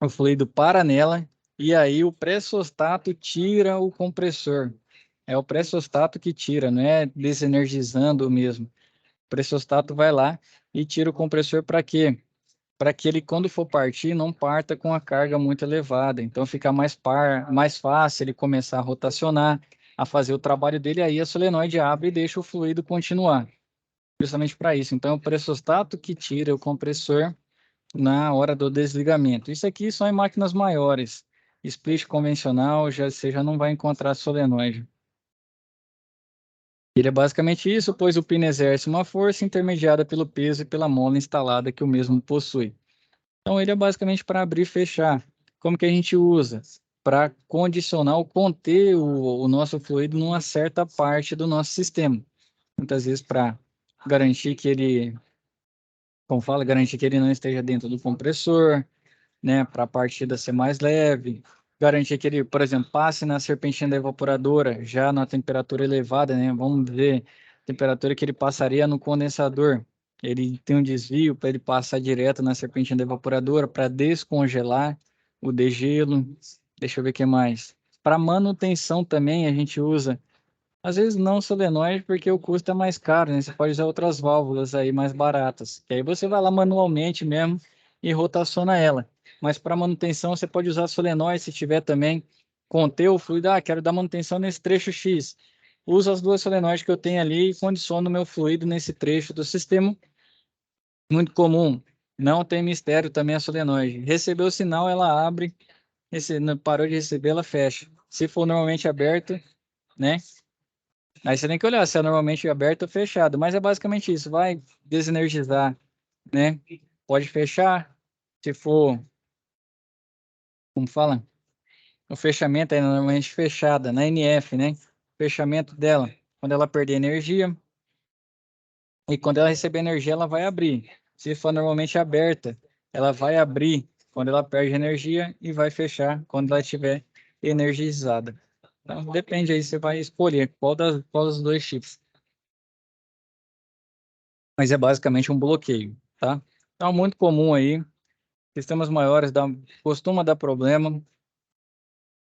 o fluido para nela e aí o pressostato tira o compressor. É o pressostato que tira, não é desenergizando mesmo. O pressostato vai lá e tira o compressor para quê? Para que ele, quando for partir, não parta com a carga muito elevada. Então fica mais fácil ele começar a rotacionar, a fazer o trabalho dele, aí a solenoide abre e deixa o fluido continuar. Justamente para isso. Então, é o pressostato que tira o compressor na hora do desligamento. Isso aqui só em máquinas maiores. Split convencional, você já não vai encontrar solenoide. Ele é basicamente isso, pois o pino exerce uma força intermediada pelo peso e pela mola instalada que o mesmo possui. Então, ele é basicamente para abrir e fechar. Como que a gente usa? Para condicionar ou conter o nosso fluido numa certa parte do nosso sistema. Muitas vezes para garantir que ele, como fala, garantir que ele não esteja dentro do compressor, né, para a partida ser mais leve, garantir que ele, por exemplo, passe na serpentina da evaporadora já na temperatura elevada, né, vamos ver a temperatura que ele passaria no condensador. Ele tem um desvio para ele passar direto na serpentina da evaporadora para descongelar o degelo. Deixa eu ver o que mais. Para manutenção também a gente usa, às vezes não solenoide porque o custo é mais caro, né? Você pode usar outras válvulas aí mais baratas, que aí você vai lá manualmente mesmo e rotaciona ela. Mas para manutenção você pode usar solenoide se tiver também, conter o fluido. Quero dar manutenção nesse trecho X. Uso as duas solenoides que eu tenho ali e condiciono o meu fluido nesse trecho do sistema. Muito comum. Não tem mistério também a solenoide. Recebeu o sinal, ela abre. Parou de receber, ela fecha. Se for normalmente aberto, né? Aí você tem que olhar se é normalmente aberto ou fechado, mas é basicamente isso, vai desenergizar, né? Pode fechar, se for, como fala, o fechamento é normalmente fechada, na NF, né? fechamento dela quando ela perder energia. E quando ela receber energia, ela vai abrir. Se for normalmente aberta, ela vai abrir quando ela perde energia e vai fechar quando ela estiver energizada. Então, depende aí, você vai escolher qual dos dois tipos. Mas é basicamente um bloqueio, tá? Então, muito comum aí. Sistemas maiores costuma dar problema.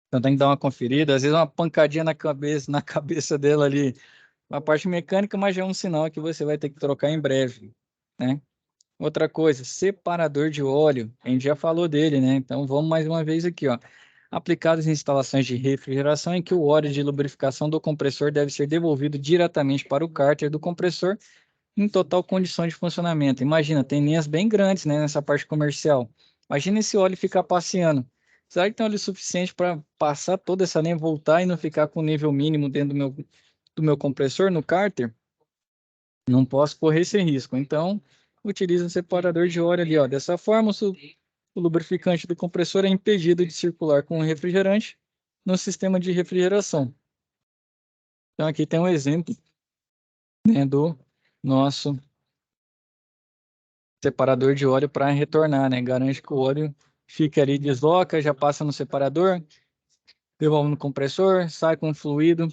Então, tem que dar uma conferida. Às vezes, uma pancadinha na cabeça dela ali, uma parte mecânica, mas já é um sinal que você vai ter que trocar em breve, né? Outra coisa, separador de óleo. A gente já falou dele, né? Então, vamos mais uma vez aqui, ó. Aplicados em instalações de refrigeração em que o óleo de lubrificação do compressor deve ser devolvido diretamente para o cárter do compressor em total condição de funcionamento. Imagina, tem linhas bem grandes, né, nessa parte comercial. Imagina esse óleo ficar passeando. Será que tem óleo suficiente para passar toda essa linha, voltar e não ficar com nível mínimo dentro do meu compressor no cárter? Não posso correr esse risco. Então, utiliza um separador de óleo ali, ó. Dessa forma, o lubrificante do compressor é impedido de circular com o refrigerante no sistema de refrigeração. Então, aqui tem um exemplo, né, do nosso separador de óleo para retornar, né? Garante que o óleo fica ali, desloca, já passa no separador, devolve no compressor, sai com fluido,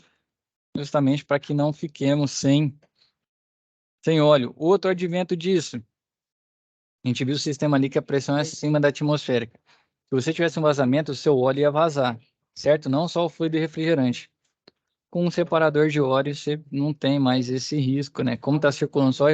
justamente para que não fiquemos sem óleo. Outro advento disso, a gente viu o sistema ali que a pressão é acima da atmosférica. Se você tivesse um vazamento, o seu óleo ia vazar, certo? Não só o fluido refrigerante. Com um separador de óleo, você não tem mais esse risco, né? Como está circulando só o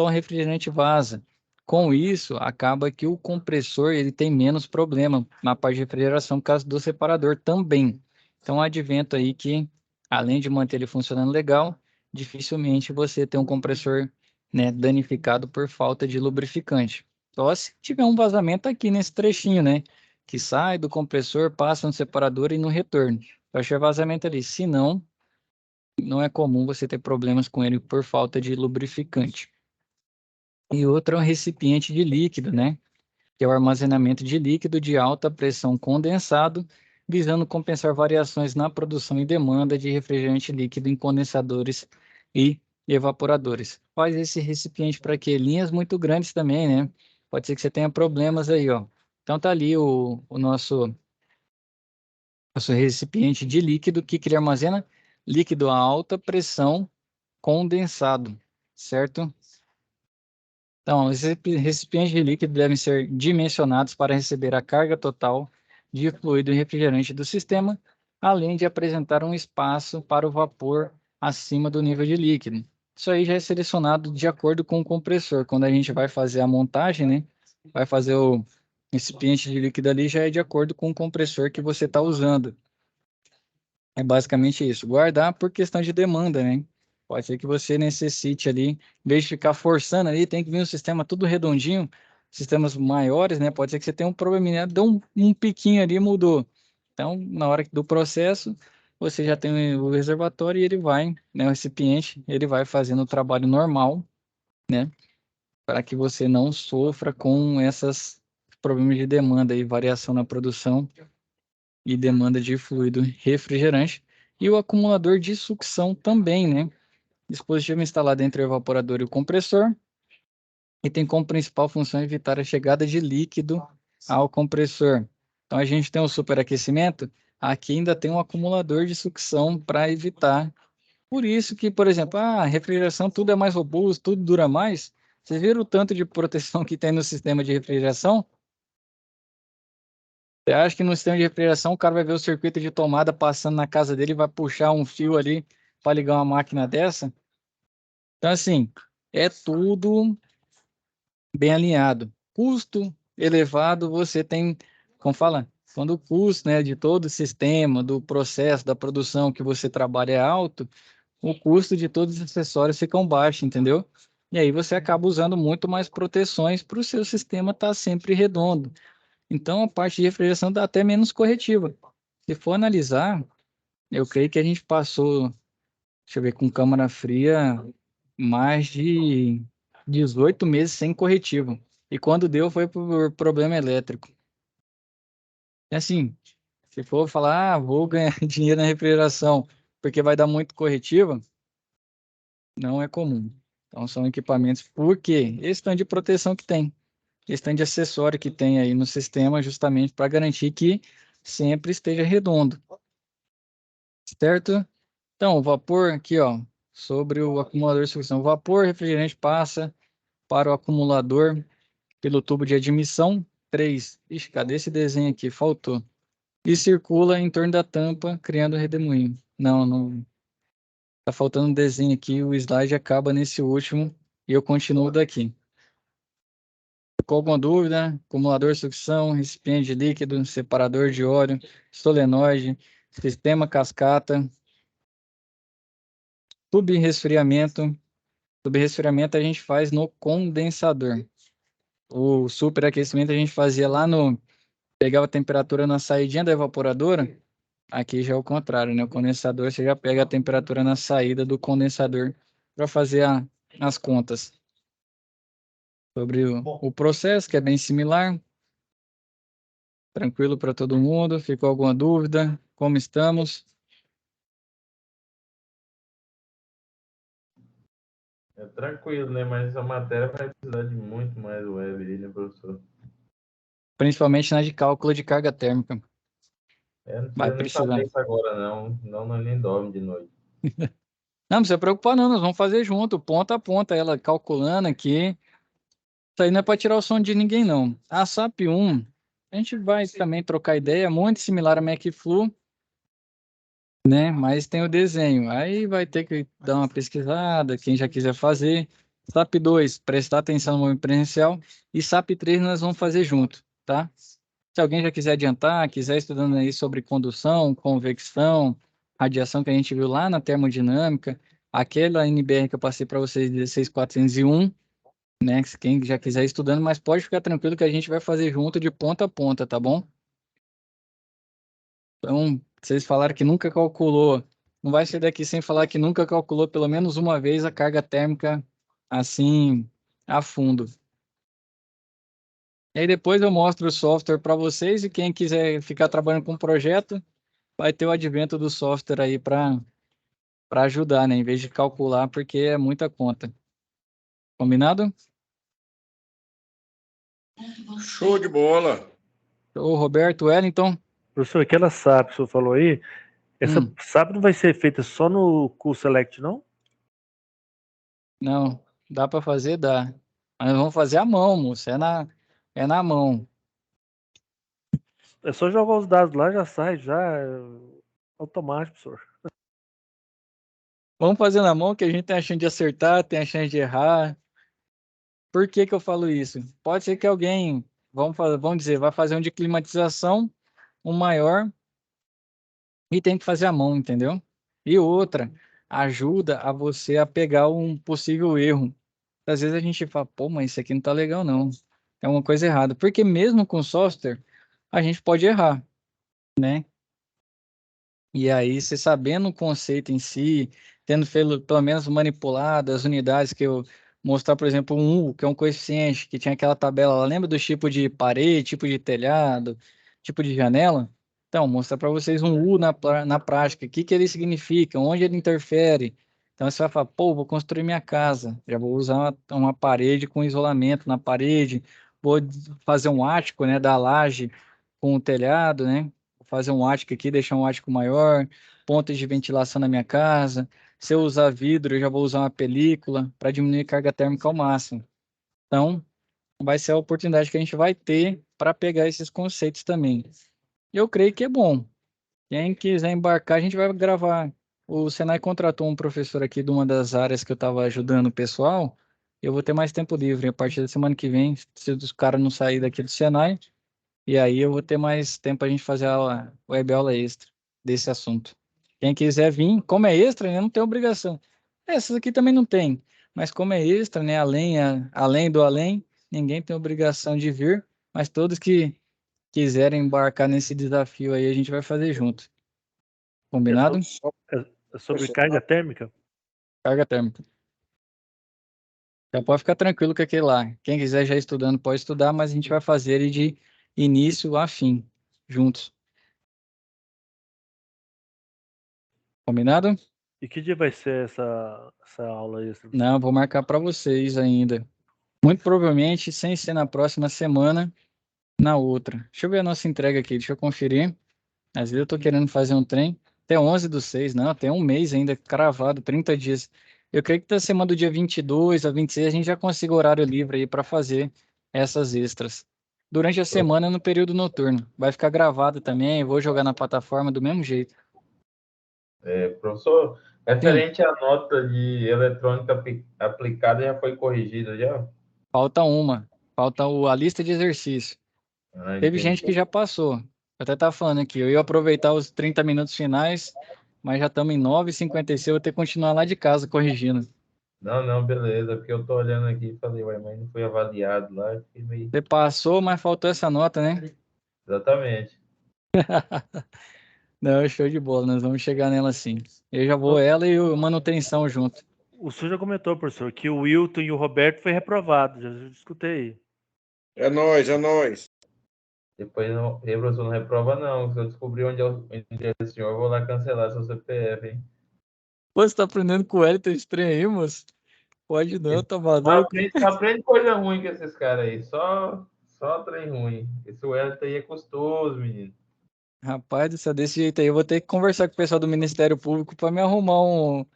refrigerante vaza. Com isso, acaba que o compressor ele tem menos problema na parte de refrigeração por causa do separador também. Então, advento aí que, além de manter ele funcionando legal, dificilmente você tem um compressor, né, danificado por falta de lubrificante. Só se tiver um vazamento aqui nesse trechinho, né? Que sai do compressor, passa no separador e no retorno. Eu achei vazamento ali. Se não, não é comum você ter problemas com ele por falta de lubrificante. E outro é um recipiente de líquido, né? Que é o armazenamento de líquido de alta pressão condensado, visando compensar variações na produção e demanda de refrigerante líquido em condensadores e evaporadores. Faz esse recipiente para quê? Linhas muito grandes também, né? Pode ser que você tenha problemas aí, ó. Então tá ali o nosso recipiente de líquido que ele armazena líquido a alta pressão condensado, certo? Então, os recipientes de líquido devem ser dimensionados para receber a carga total de fluido e refrigerante do sistema, além de apresentar um espaço para o vapor acima do nível de líquido. Isso aí já é selecionado de acordo com o compressor. Quando a gente vai fazer a montagem, né? Vai fazer o recipiente de líquido ali, já é de acordo com o compressor que você está usando. É basicamente isso. Guardar por questão de demanda, né? Pode ser que você necessite ali, em vez de ficar forçando ali, tem que vir um sistema tudo redondinho, sistemas maiores, né? Pode ser que você tenha um probleminha, deu um piquinho ali e mudou. Então, na hora do processo, você já tem o reservatório e ele vai, né? O recipiente, ele vai fazendo o trabalho normal, né? Para que você não sofra com esses problemas de demanda e variação na produção e demanda de fluido refrigerante, e o acumulador de sucção também, né? Dispositivo instalado entre o evaporador e o compressor, e tem como principal função evitar a chegada de líquido ao compressor. Então, a gente tem o superaquecimento, aqui ainda tem um acumulador de sucção para evitar. Por isso que, por exemplo, a refrigeração tudo é mais robusto, tudo dura mais. Vocês viram o tanto de proteção que tem no sistema de refrigeração? Você acha que no sistema de refrigeração o cara vai ver o circuito de tomada passando na casa dele e vai puxar um fio ali para ligar uma máquina dessa? Então, assim, é tudo bem alinhado. Custo elevado, você tem, como fala, quando o custo, né, de todo o sistema, do processo, da produção que você trabalha é alto, o custo de todos os acessórios ficam baixo, entendeu? E aí você acaba usando muito mais proteções para o seu sistema estar sempre redondo. Então, a parte de refrigeração dá até menos corretiva. Se for analisar, eu creio que a gente passou, deixa eu ver, com câmara fria, mais de 18 meses sem corretivo. E quando deu, foi por problema elétrico. E assim, se for falar, vou ganhar dinheiro na refrigeração, porque vai dar muito corretiva, não é comum. Então, são equipamentos, por quê? Esse tanto de proteção que tem, esse tanto de acessório que tem aí no sistema, justamente para garantir que sempre esteja redondo, certo? Então, o vapor aqui, ó, sobre o acumulador de sucção. O vapor refrigerante passa para o acumulador pelo tubo de admissão 3. Ixi, cadê esse desenho aqui? Faltou. E circula em torno da tampa, criando redemoinho. Não. Tá faltando um desenho aqui, o slide acaba nesse último e eu continuo daqui. Ficou alguma dúvida? Acumulador de sucção, recipiente de líquido, separador de óleo, solenoide, sistema cascata, subresfriamento. Subresfriamento a gente faz no condensador. O superaquecimento a gente fazia lá no... Pegava a temperatura na saidinha da evaporadora. Aqui já é o contrário, né? O condensador, você já pega a temperatura na saída do condensador para fazer as contas. Sobre o processo, que é bem similar. Tranquilo para todo mundo? Ficou alguma dúvida? Como estamos? É tranquilo, né? Mas a matéria vai precisar de muito mais web aí, né, professor? Principalmente na de cálculo de carga térmica. Não Vai precisa nem precisar. saber isso agora, não. Não, nós nem dorme de noite. Não precisa preocupar não, nós vamos fazer junto, ponta a ponta, ela calculando aqui. Isso aí não é para tirar o som de ninguém, não. A SAP 1, a gente vai também trocar ideia, muito similar a MacFlu, né? Mas tem o desenho. Aí vai ter que dar uma pesquisada, quem já quiser fazer. SAP 2, prestar atenção no momento presencial. E SAP 3 nós vamos fazer junto, tá? Se alguém já quiser adiantar, quiser estudando aí sobre condução, convecção, radiação que a gente viu lá na termodinâmica, aquela NBR que eu passei para vocês, 16401, né? Quem já quiser ir estudando, mas pode ficar tranquilo que a gente vai fazer junto de ponta a ponta, tá bom? Então, vocês falaram que nunca calculou, não vai sair daqui sem falar que nunca calculou pelo menos uma vez a carga térmica assim a fundo. E aí depois eu mostro o software para vocês e quem quiser ficar trabalhando com o projeto, vai ter o advento do software aí para ajudar, né? Em vez de calcular, porque é muita conta. Combinado? Show de bola. O Roberto Wellington. Professor, aquela SAP que o senhor falou aí, essa SAP não vai ser feita só no Cool Select, não? Não, dá para fazer, dá. Mas vamos fazer à mão, moço. É na mão. É só jogar os dados lá, já sai, já é automático, professor. Vamos fazer na mão que a gente tem a chance de acertar, tem a chance de errar. Por que que eu falo isso? Pode ser que alguém, vamos dizer, vai fazer um de climatização, um maior, e tem que fazer à mão, entendeu? E outra, ajuda a você a pegar um possível erro. Às vezes a gente fala, pô, mas isso aqui não tá legal, não. É uma coisa errada. Porque mesmo com software, a gente pode errar, né? E aí, você sabendo o conceito em si, tendo pelo menos manipulado as unidades que eu mostrar, por exemplo, um U, que é um coeficiente, que tinha aquela tabela lá, lembra do tipo de parede, tipo de telhado, tipo de janela? Então, mostrar para vocês um U na prática, o que que ele significa, onde ele interfere. Então, você vai falar, pô, vou construir minha casa, já vou usar uma parede com isolamento na parede, vou fazer um ático, né, da laje com o telhado, né? Fazer um ático aqui, deixar um ático maior, pontos de ventilação na minha casa. Se eu usar vidro, eu já vou usar uma película para diminuir a carga térmica ao máximo. Então, vai ser a oportunidade que a gente vai ter para pegar esses conceitos também. Eu creio que é bom. Quem quiser embarcar, a gente vai gravar. O Senai contratou um professor aqui de uma das áreas que eu estava ajudando o pessoal. Eu vou ter mais tempo livre a partir da semana que vem, se os caras não saírem daqui do Senai. E aí eu vou ter mais tempo para a gente fazer a web aula extra desse assunto. Quem quiser vir, como é extra, né, não tem obrigação. Essas aqui também não tem, mas como é extra, né, além do além, ninguém tem obrigação de vir, mas todos que quiserem embarcar nesse desafio aí, a gente vai fazer junto. Combinado? É sobre carga térmica? Carga térmica. Já pode ficar tranquilo com aquele lá. Quem quiser já estudando, pode estudar, mas a gente vai fazer ele de início a fim, juntos. Combinado? E que dia vai ser essa aula extra? Não, vou marcar para vocês ainda. Muito provavelmente, sem ser na próxima semana, na outra. Deixa eu ver a nossa entrega aqui, deixa eu conferir. Às vezes eu tô querendo fazer um trem. Até 11/6, não, tem um mês ainda cravado, 30 dias. Eu creio que da semana do dia 22 a 26 a gente já consiga horário livre aí para fazer essas extras. Durante a semana, no período noturno. Vai ficar gravado também, vou jogar na plataforma do mesmo jeito. Professor, referente à nota de eletrônica aplicada, já foi corrigida já? Falta uma. Falta a lista de exercício. Teve gente que já passou. Eu até estava falando aqui, eu ia aproveitar os 30 minutos finais, mas já estamos em 9h56, eu vou ter que continuar lá de casa corrigindo. Não, beleza, porque eu tô olhando aqui e falei, ué, mas não foi avaliado lá, eu fiquei meio... Você passou, mas faltou essa nota, né? Exatamente. Não, show de bola, nós vamos chegar nela sim. Eu já vou ela e o manutenção junto. O senhor já comentou, professor, que o Wilton e o Roberto foi reprovado, já escutei. É nóis, é nóis. Depois, não, professor, não reprova não, se eu descobrir onde é o senhor, eu vou lá cancelar seu CPF, hein? Pô, você tá aprendendo com o Wellington estranho aí, moço? Pode não, tá maluco? Aprende coisa ruim com esses caras aí, só trem ruim. Esse Wellington aí é custoso, menino. Rapaz, desse jeito aí, eu vou ter que conversar com o pessoal do Ministério Público para me arrumar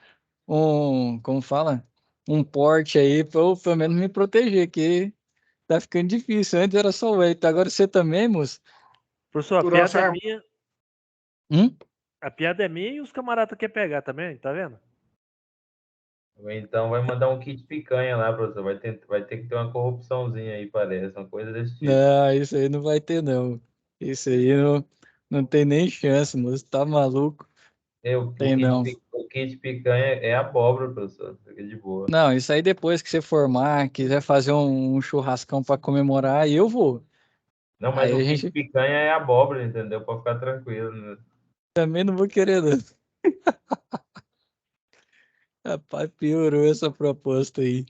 como fala? Um porte aí, para eu pelo menos me proteger, que tá ficando difícil. Antes era só o Wellington, agora você também, moço? Professor, a Por piada é nossa- minha. Hum? A piada é minha e os camaradas querem pegar também, tá vendo? Então vai mandar um kit picanha lá, professor. Vai ter que ter uma corrupçãozinha aí, parece, uma coisa desse tipo. Não, isso aí não vai ter, não. Isso aí não tem nem chance, moço. Tá maluco? Tem não. O kit picanha é abóbora, professor. Fica de boa. Não, isso aí depois que você formar, quiser fazer um churrascão para comemorar, aí eu vou. Não, mas Aí o a kit gente picanha é abóbora, entendeu? Pode ficar tranquilo, né? também não vou querer, não. Rapaz, piorou essa proposta aí.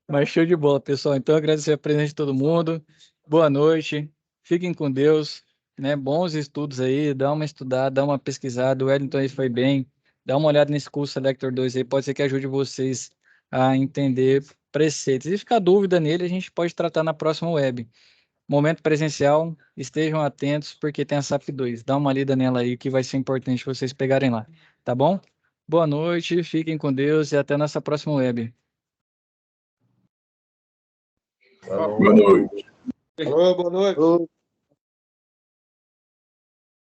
Mas show de bola, pessoal. Então, agradecer a presença de todo mundo. Boa noite. Fiquem com Deus, né? Bons estudos aí. Dá uma estudada, dá uma pesquisada. O Wellington aí foi bem. Dá uma olhada nesse curso Selector 2 aí. Pode ser que ajude vocês a entender preceitos. E se ficar dúvida nele, a gente pode tratar na próxima web. Momento presencial, estejam atentos, porque tem a SAP 2. Dá uma lida nela aí, que vai ser importante vocês pegarem lá. Tá bom? Boa noite, fiquem com Deus e até nossa próxima web. Falou. Boa noite. Alô, boa noite.